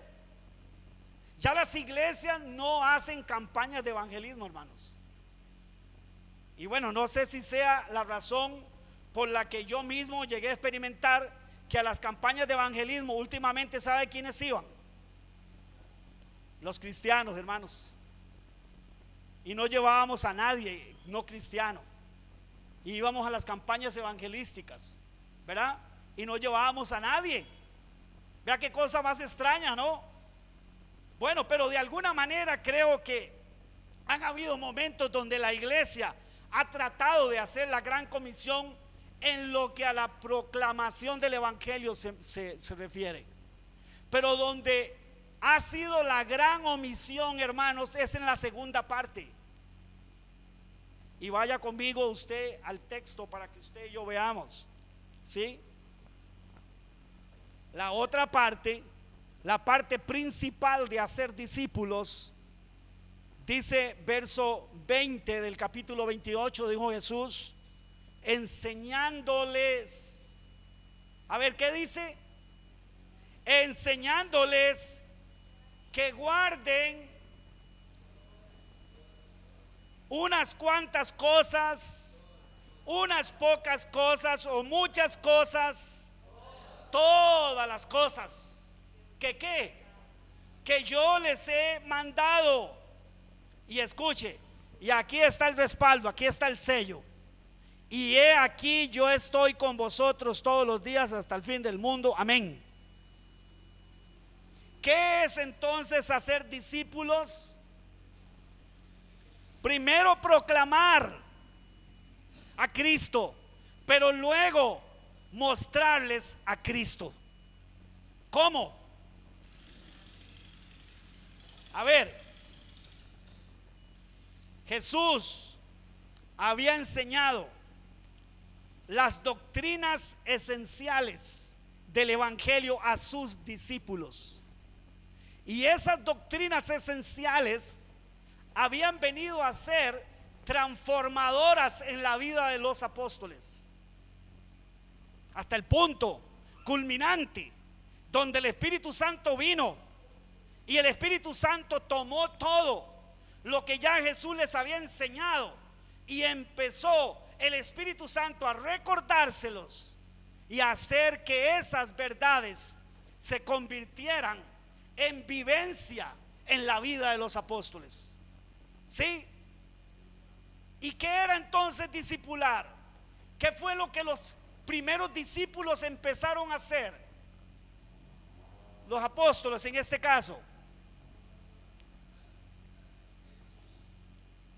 Ya las iglesias no hacen campañas de evangelismo, hermanos. Y bueno, no sé si sea la razón por la que yo mismo llegué a experimentar que a las campañas de evangelismo últimamente, ¿sabe quiénes iban? Los cristianos, hermanos. Y no llevábamos a nadie no cristiano. Y íbamos a las campañas evangelísticas, ¿verdad? Y no llevábamos a nadie. Vea qué cosa más extraña, ¿no? Bueno, pero de alguna manera creo que han habido momentos donde la iglesia ha tratado de hacer la gran comisión en lo que a la proclamación del evangelio se refiere. Pero donde ha sido la gran omisión, hermanos, es en la segunda parte. Y vaya conmigo usted al texto para que usted y yo veamos, ¿sí? La otra parte, la parte principal de hacer discípulos, dice verso 20 del capítulo 28, dijo Jesús, enseñándoles. A ver, ¿qué dice? Enseñándoles que guarden unas cuantas cosas, unas pocas cosas o muchas cosas, todas las cosas que yo les he mandado. Y escuche, y aquí está el respaldo, aquí está el sello. Y he aquí yo estoy con vosotros todos los días hasta el fin del mundo. Amén. ¿Qué es entonces hacer discípulos? Primero proclamar a Cristo, pero luego mostrarles a Cristo. ¿Cómo? A ver, Jesús había enseñado las doctrinas esenciales del evangelio a sus discípulos, y esas doctrinas esenciales habían venido a ser transformadoras en la vida de los apóstoles, hasta el punto culminante donde el Espíritu Santo vino y el Espíritu Santo tomó todo lo que ya Jesús les había enseñado y empezó el Espíritu Santo a recordárselos y a hacer que esas verdades se convirtieran en vivencia en la vida de los apóstoles. ¿Sí? ¿Y qué era entonces discipular? ¿Qué fue lo que los primeros discípulos empezaron a hacer? Los apóstoles en este caso.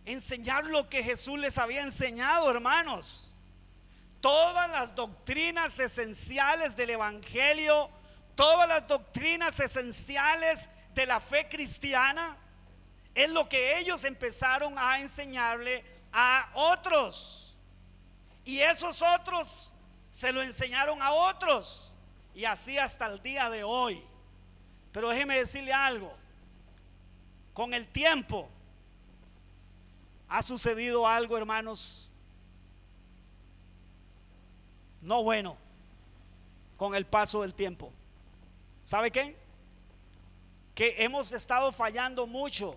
Enseñar lo que Jesús les había enseñado, hermanos. Todas las doctrinas esenciales del evangelio, todas las doctrinas esenciales de la fe cristiana, es lo que ellos empezaron a enseñarle a otros. Y esos otros se lo enseñaron a otros. Y así hasta el día de hoy. Pero déjeme decirle algo. Con el tiempo ha sucedido algo, hermanos, no bueno, con el paso del tiempo. ¿Sabe qué? Que hemos estado fallando mucho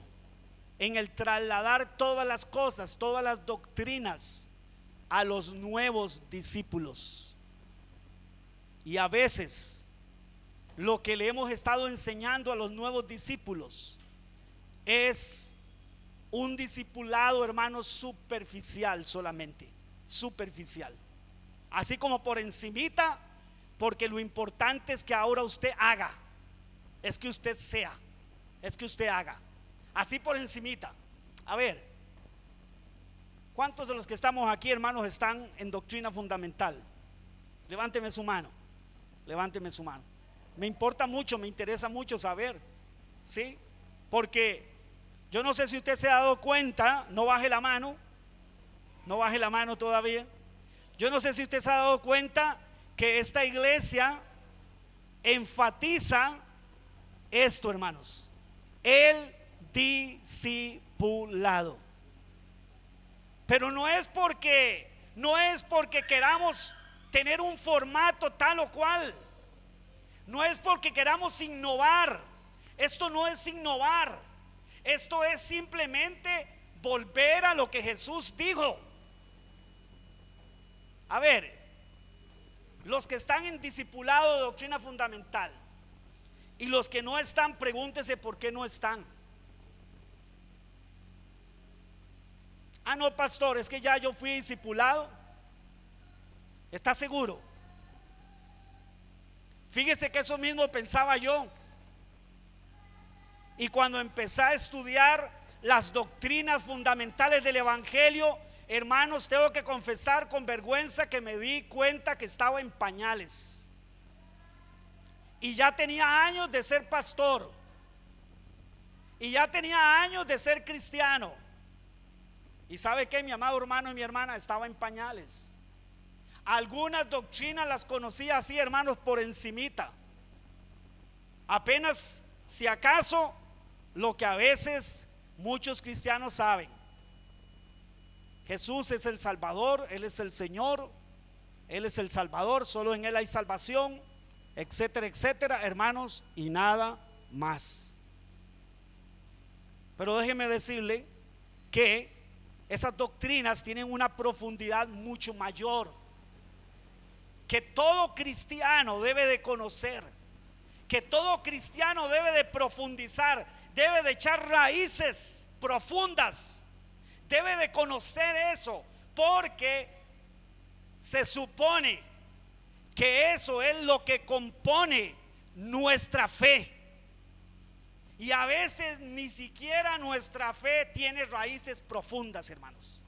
en el trasladar todas las cosas, todas las doctrinas a los nuevos discípulos. Y a veces lo que le hemos estado enseñando a los nuevos discípulos es un discipulado, hermanos, superficial solamente, superficial, así como por encimita, porque lo importante es que ahora usted haga, es que usted sea, es que usted haga, así por encimita. A ver, ¿cuántos de los que estamos aquí, hermanos, están en doctrina fundamental? Levánteme su mano. Levánteme su mano. Me importa mucho, me interesa mucho saber, ¿sí? Porque yo no sé si usted se ha dado cuenta, no baje la mano todavía. Yo no sé si usted se ha dado cuenta que esta iglesia enfatiza esto, hermanos: el discipulado. Pero no es porque queramos tener un formato tal o cual. No es porque queramos innovar. Esto no es innovar. Esto es simplemente volver a lo que Jesús dijo. A ver, los que están en discipulado de doctrina fundamental y los que no están, pregúntese por qué no están. Ah, no, pastor, es que ya yo fui discipulado. ¿Está seguro? Fíjese que eso mismo pensaba yo. Y cuando empecé a estudiar las doctrinas fundamentales del Evangelio, hermanos, tengo que confesar con vergüenza que me di cuenta que estaba en pañales. Y ya tenía años de ser pastor. Y ya tenía años de ser cristiano. Y sabe que mi amado hermano y mi hermana, estaba en pañales. Algunas doctrinas las conocía así, hermanos, por encimita. Apenas, si acaso, lo que a veces muchos cristianos saben: Jesús es el Salvador, Él es el Señor, Él es el Salvador, solo en Él hay salvación, etcétera, etcétera, hermanos, y nada más. Pero déjeme decirle que esas doctrinas tienen una profundidad mucho mayor, que todo cristiano debe de conocer, que todo cristiano debe de profundizar, debe de echar raíces profundas, debe de conocer eso, porque se supone que eso es lo que compone nuestra fe. Y a veces ni siquiera nuestra fe tiene raíces profundas, hermanos.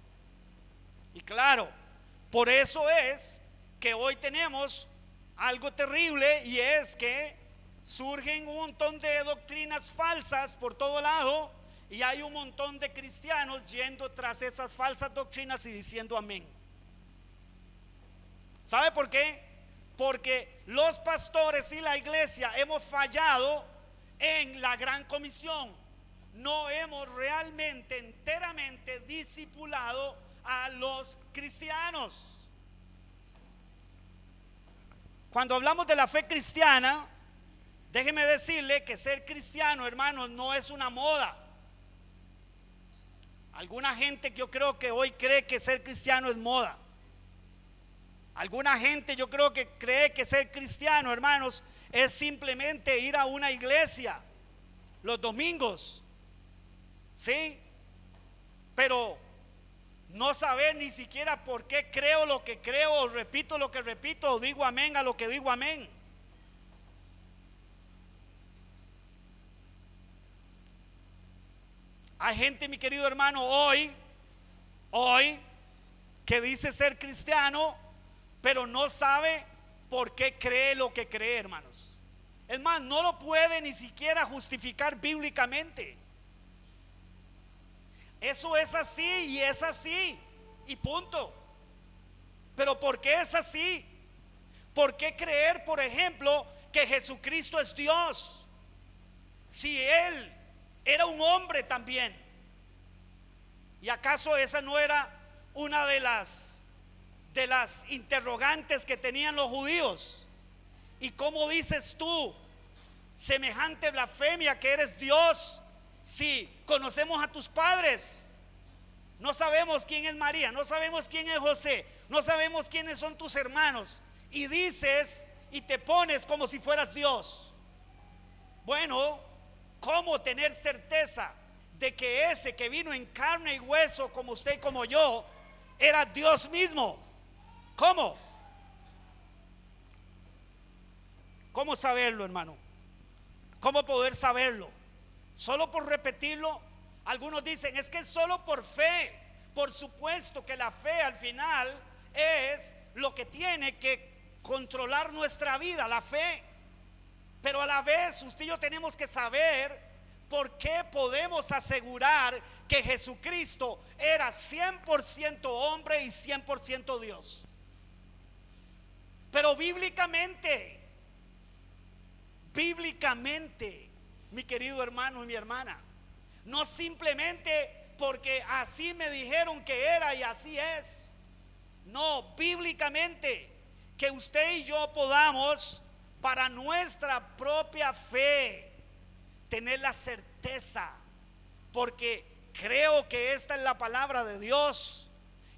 Y claro, por eso es que hoy tenemos algo terrible, y es que surgen un montón de doctrinas falsas por todo lado, y hay un montón de cristianos yendo tras esas falsas doctrinas y diciendo amén. ¿Sabe por qué? Porque los pastores y la iglesia hemos fallado en la gran comisión. No hemos realmente, enteramente discipulado a los cristianos. Cuando hablamos de la fe cristiana, déjeme decirle que ser cristiano, hermanos, no es una moda. Alguna gente, yo creo que hoy cree que ser cristiano es moda. Alguna gente, yo creo que cree que ser cristiano, hermanos, es simplemente ir a una iglesia los domingos, ¿sí? Pero no saber ni siquiera por qué creo lo que creo, o repito lo que repito, o digo amén a lo que digo amén. Hay gente, mi querido hermano, hoy que dice ser cristiano, pero no sabe por qué cree lo que cree, hermanos. Es más, no lo puede ni siquiera justificar bíblicamente. Eso es así y es así y punto. Pero ¿por qué es así? ¿Por qué creer, por ejemplo, que Jesucristo es Dios, si Él era un hombre también? ¿Y acaso esa no era una de las interrogantes que tenían los judíos? ¿Y cómo dices tú semejante blasfemia que eres Dios si conocemos a tus padres? No sabemos quién es María, no sabemos quién es José, no sabemos quiénes son tus hermanos, y dices y te pones como si fueras Dios. Bueno, ¿cómo tener certeza de que ese que vino en carne y hueso como usted y como yo era Dios mismo? ¿Cómo? ¿Cómo saberlo, hermano? ¿Cómo poder saberlo? ¿Solo por repetirlo? Algunos dicen, es que es solo por fe. Por supuesto que la fe al final es lo que tiene que controlar nuestra vida, la fe. Pero a la vez usted y yo tenemos que saber por qué podemos asegurar que Jesucristo era 100% hombre y 100% Dios. Pero bíblicamente, mi querido hermano y mi hermana, no simplemente porque así me dijeron que era y así es. No, bíblicamente, que usted y yo podamos, para nuestra propia fe, tener la certeza, porque creo que esta es la palabra de Dios,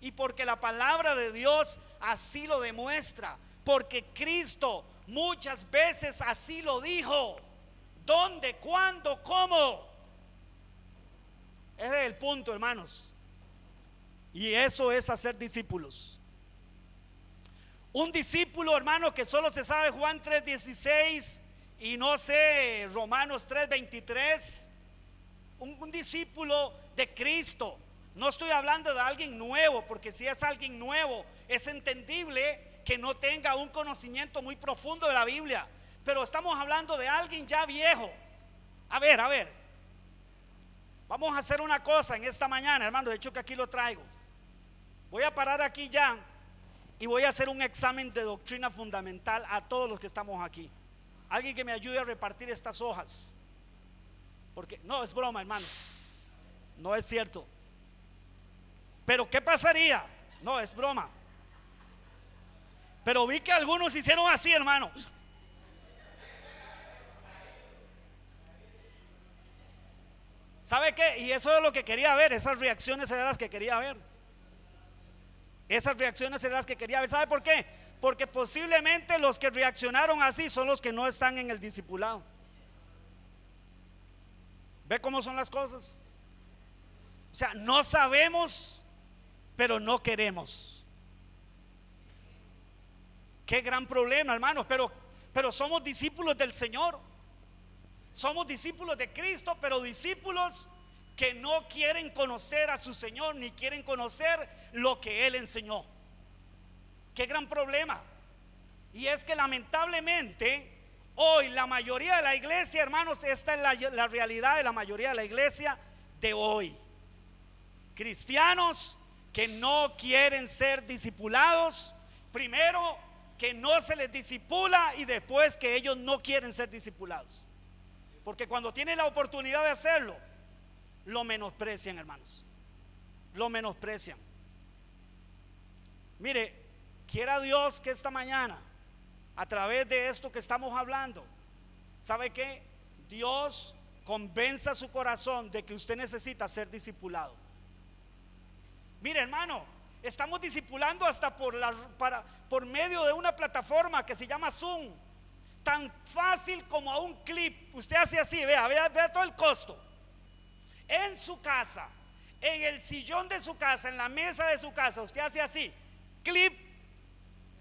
y porque la palabra de Dios así lo demuestra, porque Cristo muchas veces así lo dijo. ¿Dónde? ¿Cuándo? ¿Cómo? Ese es el punto, hermanos. Y eso es hacer discípulos. Un discípulo, hermano, que solo se sabe Juan 3:16 y no sé, Romanos 3:23. Un discípulo de Cristo. No estoy hablando de alguien nuevo, porque si es alguien nuevo, es entendible que no tenga un conocimiento muy profundo de la Biblia. Pero estamos hablando de alguien ya viejo. A ver. Vamos a hacer una cosa en esta mañana, hermano. De hecho que aquí lo traigo. Voy a parar aquí ya y voy a hacer un examen de doctrina fundamental a todos los que estamos aquí. Alguien que me ayude a repartir estas hojas. Porque no, es broma, hermano. No es cierto. Pero ¿qué pasaría? No, es broma. Pero vi que algunos hicieron así, hermano. ¿Sabe qué? Y eso es lo que quería ver. Esas reacciones eran las que quería ver. Esas reacciones eran las que quería ver. ¿Sabe por qué? Porque posiblemente los que reaccionaron así son los que no están en el discipulado. ¿Ve cómo son las cosas? O sea, no sabemos, pero no queremos. Qué gran problema, hermanos. Pero somos discípulos del Señor. Somos discípulos de Cristo, pero discípulos que no quieren conocer a su Señor, ni quieren conocer lo que Él enseñó. Qué gran problema. Y es que lamentablemente hoy la mayoría de la iglesia, hermanos, esta es la realidad de la mayoría de la iglesia de hoy. Cristianos que no quieren ser discipulados. Primero que no se les discipula, y después que ellos no quieren ser discipulados. Porque cuando tienen la oportunidad de hacerlo, lo menosprecian, hermanos. Lo menosprecian. Mire, quiera Dios que esta mañana, a través de esto que estamos hablando, ¿sabe qué? Dios convenza su corazón de que usted necesita ser discipulado. Mire, hermano, estamos discipulando hasta por medio de una plataforma que se llama Zoom. Tan fácil como a un clip. Usted hace así, vea todo el costo. En su casa, en el sillón de su casa, en la mesa de su casa, usted hace así, clip.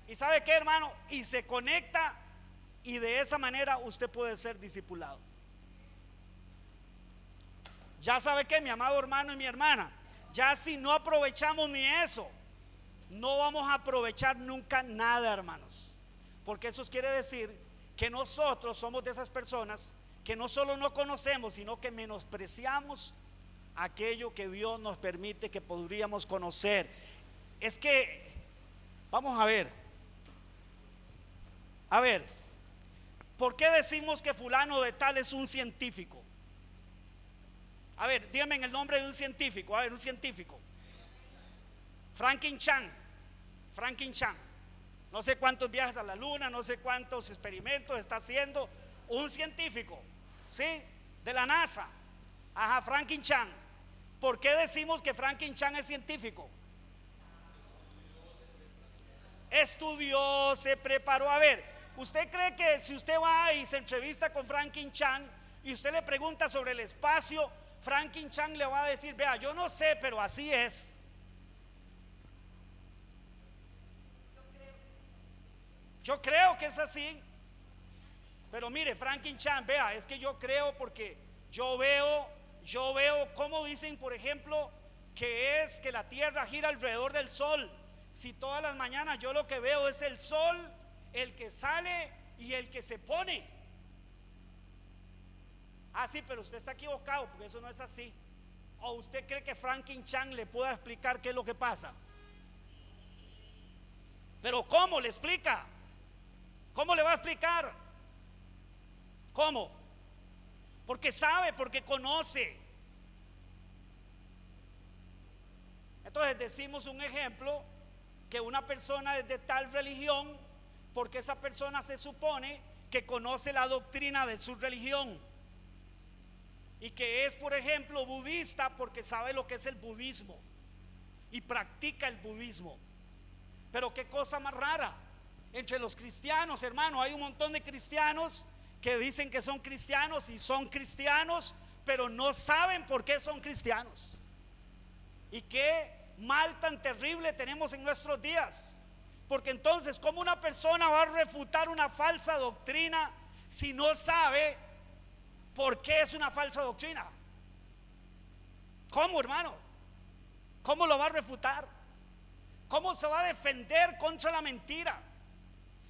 ¿Y sabe qué, hermano? Y se conecta, y de esa manera usted puede ser discipulado. Ya sabe qué, mi amado hermano y mi hermana, ya si no aprovechamos ni eso, no vamos a aprovechar nunca nada, hermanos. Porque eso quiere decir que nosotros somos de esas personas que no solo no conocemos, sino que menospreciamos aquello que Dios nos permite que podríamos conocer. Es que, vamos a ver, ¿por qué decimos que fulano de tal es un científico? A ver, dígame el nombre de un científico. A ver, un científico. Franklin Chan. No sé cuántos viajes a la luna, no sé cuántos experimentos está haciendo. Un científico, ¿sí? De la NASA. Ajá, Franklin Chan. ¿Por qué decimos que Franklin Chan es científico? Estudió, se preparó. A ver, ¿usted cree que si usted va y se entrevista con Franklin Chan y usted le pregunta sobre el espacio, Franklin Chan le va a decir, vea, yo no sé, pero así es? Yo creo que es así. Pero mire, Franklin Chan, vea, es que yo creo porque yo veo yo veo cómo dicen, por ejemplo, que es que la tierra gira alrededor del sol. Si todas las mañanas yo lo que veo es el sol, el que sale y el que se pone. Ah, sí, pero usted está equivocado, porque eso no es así. ¿O usted cree que Franklin Chan le pueda explicar qué es lo que pasa? Pero ¿cómo le explica? ¿Cómo le va a explicar? ¿Cómo? Porque sabe, porque conoce. Entonces decimos un ejemplo, que una persona es de tal religión porque esa persona se supone que conoce la doctrina de su religión, y que es, por ejemplo, budista porque sabe lo que es el budismo y practica el budismo. Pero qué cosa más rara, entre los cristianos, hermano, hay un montón de cristianos que dicen que son cristianos y son cristianos, pero no saben por qué son cristianos. Y qué mal tan terrible tenemos en nuestros días, porque entonces, ¿cómo una persona va a refutar una falsa doctrina si no sabe por qué es una falsa doctrina? ¿Cómo, hermano? ¿Cómo lo va a refutar? ¿Cómo se va a defender contra la mentira?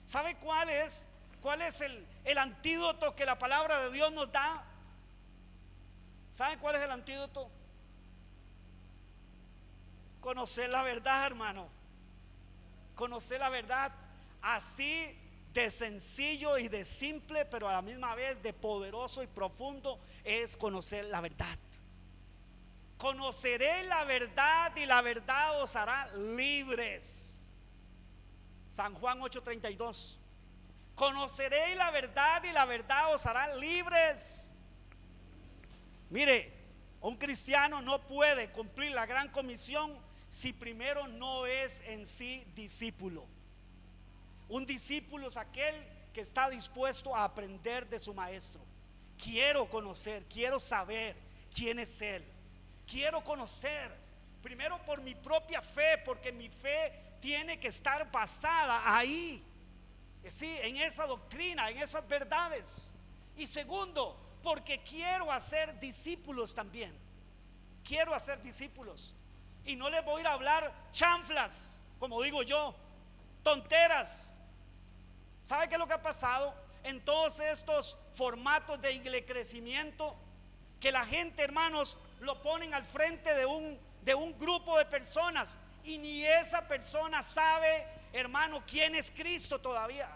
¿Sabe cuál es el antídoto que la palabra de Dios nos da? ¿Sabe cuál es el antídoto? Conocer la verdad, hermano. Conocer la verdad, así de sencillo y de simple, pero a la misma vez de poderoso y profundo, es conocer la verdad. Conoceré la verdad y la verdad os hará libres. San Juan 8:32. Conoceré la verdad y la verdad os hará libres. Mire, un cristiano no puede cumplir la gran comisión si primero no es en sí discípulo. Un discípulo es aquel que está dispuesto a aprender de su maestro. Quiero conocer, quiero saber quién es él. Quiero conocer primero por mi propia fe, porque mi fe tiene que estar basada ahí, sí, en esa doctrina, en esas verdades. Y segundo, porque quiero hacer discípulos también. Quiero hacer discípulos. Y no les voy a ir a hablar chanflas, como digo yo, tonteras. ¿Sabe qué es lo que ha pasado en todos estos formatos de crecimiento? Que la gente, hermanos, lo ponen al frente de un grupo de personas, y ni esa persona sabe, hermano, quién es Cristo todavía.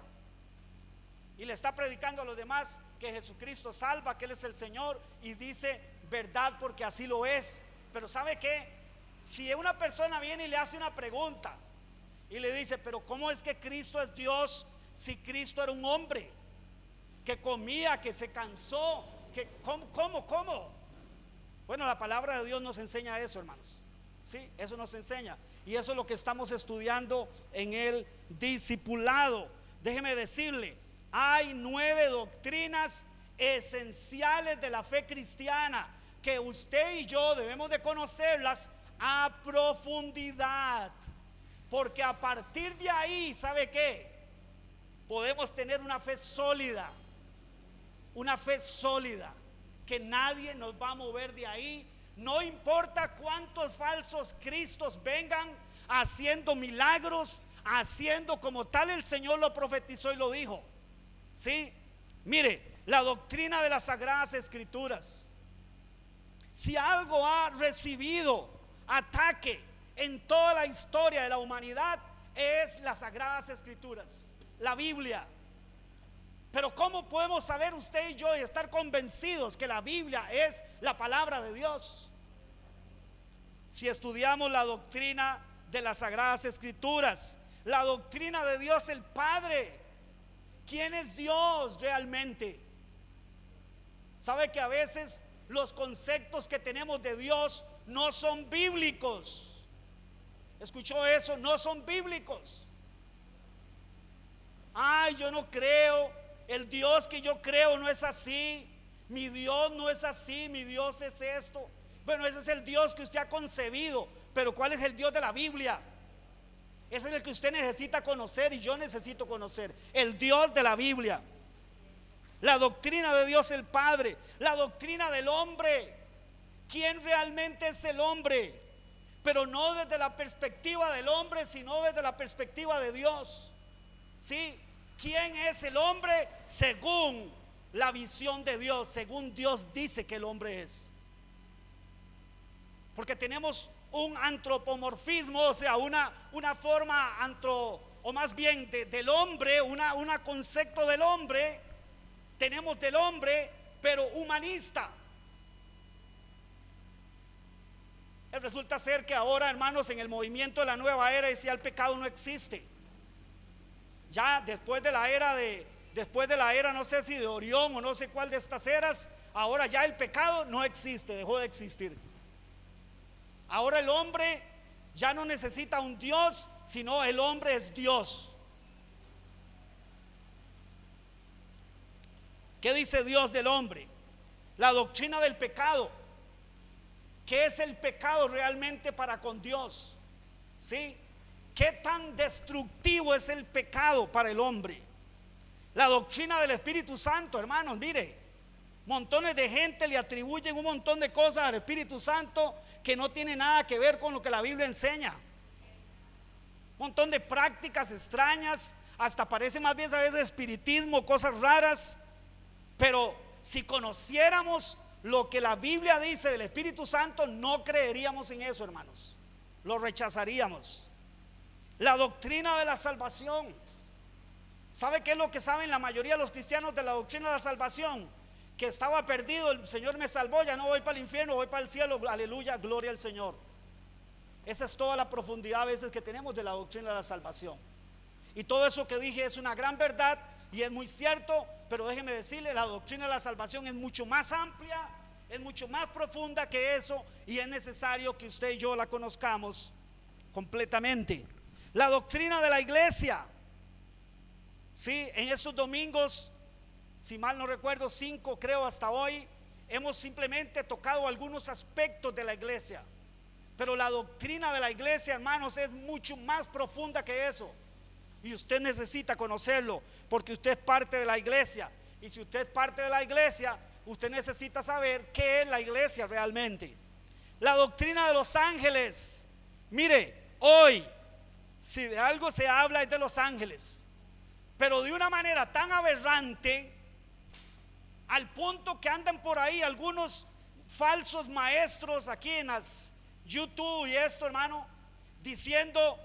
Y le está predicando a los demás que Jesucristo salva, que Él es el Señor, y dice verdad porque así lo es. Pero ¿sabe qué? Si una persona viene y le hace una pregunta y le dice, pero ¿cómo es que Cristo es Dios si Cristo era un hombre que comía, que se cansó, que ¿cómo? Bueno, la palabra de Dios nos enseña eso, hermanos. Sí, eso nos enseña, y eso es lo que estamos estudiando en el discipulado. Déjeme decirle, hay 9 doctrinas esenciales de la fe cristiana que usted y yo debemos de conocerlas a profundidad, porque a partir de ahí, ¿sabe qué? Podemos tener una fe sólida, que nadie nos va a mover de ahí. No importa cuántos falsos cristos vengan haciendo milagros, haciendo como tal el Señor lo profetizó y lo dijo. ¿Sí? Mire, la doctrina de las Sagradas Escrituras. Si algo ha recibido ataque en toda la historia de la humanidad, es las Sagradas Escrituras, la Biblia. Pero ¿cómo podemos saber usted y yo y estar convencidos que la Biblia es la palabra de Dios? Si estudiamos la doctrina de las Sagradas Escrituras, la doctrina de Dios el Padre. ¿Quién es Dios realmente? ¿Sabe que a veces los conceptos que tenemos de Dios no son bíblicos? ¿Escuchó eso? No son bíblicos. Ay, yo no creo, el Dios que yo creo no es así, mi Dios no es así, mi Dios es esto. Bueno, ese es el Dios que usted ha concebido, pero ¿cuál es el Dios de la Biblia? Ese es el que usted necesita conocer y yo necesito conocer, el Dios de la Biblia. La doctrina de Dios el Padre, la doctrina del hombre. quién realmente es el hombre, pero no desde la perspectiva del hombre, sino desde la perspectiva de Dios. ¿Sí? ¿Quién es el hombre según la visión de Dios, según Dios dice que el hombre es? Porque tenemos un antropomorfismo, o sea, una forma o más bien del hombre, una concepto del hombre, tenemos del hombre, pero humanista. Resulta ser que ahora, hermanos, en el movimiento de la nueva era, decía el pecado no existe. Ya después de la era, no sé si de Orión o no sé cuál de estas eras, ahora ya el pecado no existe, dejó de existir. Ahora el hombre ya no necesita un Dios, sino el hombre es Dios. ¿Qué dice Dios del hombre? La doctrina del pecado. ¿Qué es el pecado realmente para con Dios? ¿Sí? ¿Qué tan destructivo es el pecado para el hombre? La doctrina del Espíritu Santo, hermanos, mire, montones de gente le atribuyen un montón de cosas al Espíritu Santo que no tiene nada que ver con lo que la Biblia enseña. Un montón de prácticas extrañas, hasta parece más bien a veces espiritismo, cosas raras. Pero si conociéramos lo que la Biblia dice del Espíritu Santo, no creeríamos en eso, hermanos. Lo rechazaríamos. La doctrina de la salvación. ¿Sabe qué es lo que saben la mayoría de los cristianos de la doctrina de la salvación? Que estaba perdido, el Señor me salvó, ya no voy para el infierno, voy para el cielo, aleluya, gloria al Señor. Esa es toda la profundidad a veces que tenemos de la doctrina de la salvación. Y todo eso que dije es una gran verdad y es muy cierto, pero déjeme decirle, la doctrina de la salvación es mucho más amplia, es mucho más profunda que eso, y es necesario que usted y yo la conozcamos completamente. La doctrina de la iglesia. Sí, en estos domingos, si mal no recuerdo, 5 creo hasta hoy, hemos simplemente tocado algunos aspectos de la iglesia. Pero la doctrina de la iglesia, hermanos, es mucho más profunda que eso. Y usted necesita conocerlo, porque usted es parte de la iglesia. Y si usted es parte de la iglesia, usted necesita saber qué es la iglesia realmente. La doctrina de los ángeles. Mire, hoy, si de algo se habla es de los ángeles, pero de una manera tan aberrante, al punto que andan por ahí algunos falsos maestros aquí en las YouTube y esto, hermano, diciendo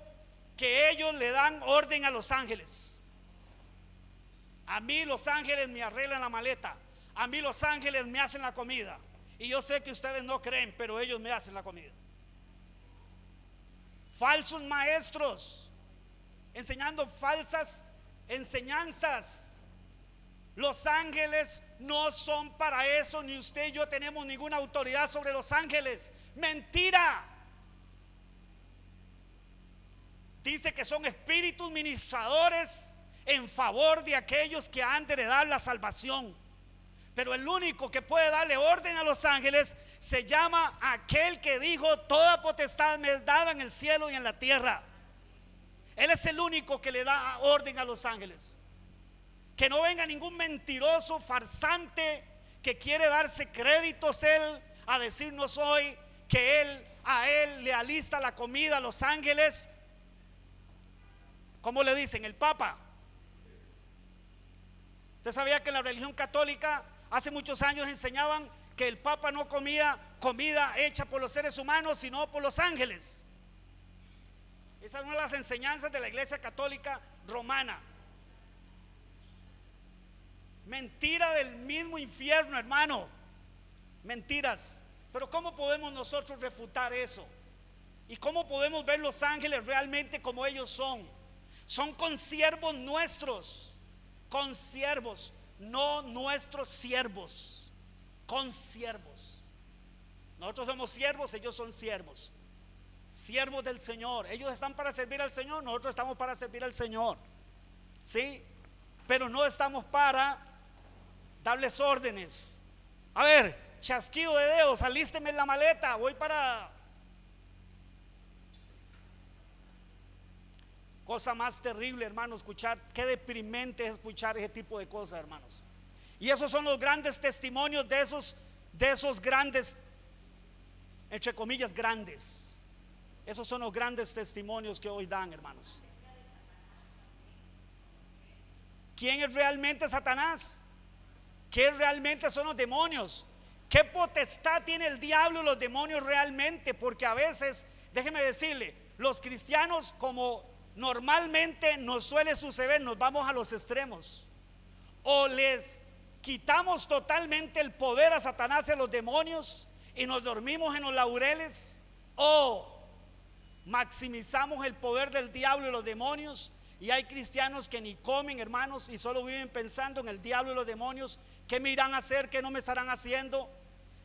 que ellos le dan orden a los ángeles. A mí los ángeles me arreglan la maleta, a mí los ángeles me hacen la comida. Y yo sé que ustedes no creen, pero ellos me hacen la comida. Falsos maestros enseñando falsas enseñanzas. Los ángeles no son para eso, ni usted y yo tenemos ninguna autoridad sobre los ángeles. Mentira. Dice que son espíritus ministradores en favor de aquellos que han de heredar la salvación. Pero el único que puede darle orden a los ángeles se llama aquel que dijo: toda potestad me es dada en el cielo y en la tierra. Él es el único que le da orden a los ángeles. Que no venga ningún mentiroso, farsante, que quiere darse créditos él a decirnos hoy que a él le alista la comida a los ángeles. ¿Cómo le dicen? El Papa. ¿Usted sabía que en la religión católica hace muchos años enseñaban que el Papa no comía comida hecha por los seres humanos, sino por los ángeles? Esa es una de las enseñanzas de la Iglesia Católica Romana. Mentira del mismo infierno, hermano. Mentiras. Pero ¿cómo podemos nosotros refutar eso? ¿Y cómo podemos ver los ángeles realmente como ellos son? Son consiervos nuestros. Consiervos, no nuestros siervos. Consiervos. Nosotros somos siervos, ellos son siervos. Siervos del Señor. Ellos están para servir al Señor, nosotros estamos para servir al Señor. ¿Sí? Pero no estamos para darles órdenes. A ver, chasquido de dedos, alísteme en la maleta, voy para... Cosa más terrible, hermano, escuchar. Qué deprimente es escuchar ese tipo de cosas, hermanos. Y esos son los grandes testimonios de esos grandes entre comillas, grandes. Esos son los grandes testimonios que hoy dan, hermanos. ¿Quién es realmente Satanás? ¿Qué realmente son los demonios? ¿Qué potestad tiene el diablo y los demonios realmente? Porque a veces, déjeme decirle, los cristianos, como normalmente nos suele suceder, nos vamos a los extremos. O les quitamos totalmente el poder a Satanás y a los demonios y nos dormimos en los laureles, o maximizamos el poder del diablo y los demonios. Y hay cristianos que ni comen, hermanos, y solo viven pensando en el diablo y los demonios. ¿Qué me irán a hacer? ¿Qué no me estarán haciendo?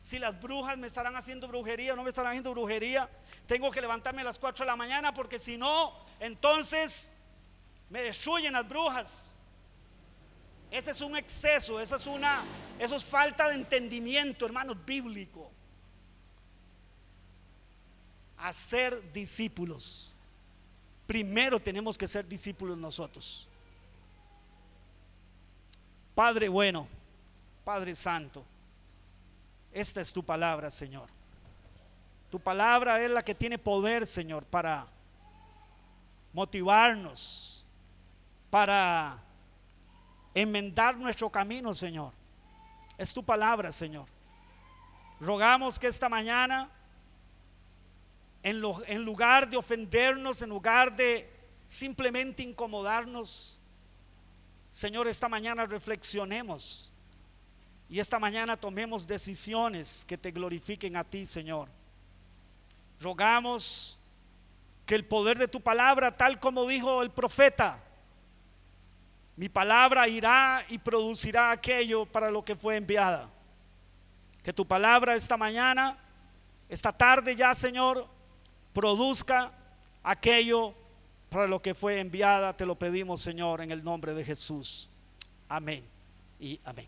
Si las brujas me estarán haciendo brujería o no me estarán haciendo brujería. Tengo que levantarme a las 4 de la mañana porque si no, entonces me destruyen las brujas. Ese es un exceso, eso es falta de entendimiento, hermanos, bíblico. Hacer discípulos. Primero tenemos que ser discípulos nosotros. Padre bueno, Padre santo, esta es tu palabra, Señor. Tu palabra es la que tiene poder, Señor, para motivarnos, para enmendar nuestro camino, Señor. Es tu palabra, Señor. Rogamos que esta mañana, en lugar de ofendernos, en lugar de simplemente incomodarnos, Señor, esta mañana reflexionemos y esta mañana tomemos decisiones que te glorifiquen a ti, Señor. Rogamos que el poder de tu palabra, tal como dijo el profeta, mi palabra irá y producirá aquello para lo que fue enviada. Que tu palabra esta mañana, esta tarde ya, Señor, produzca aquello para lo que fue enviada. Te lo pedimos, Señor, en el nombre de Jesús. Amén y amén.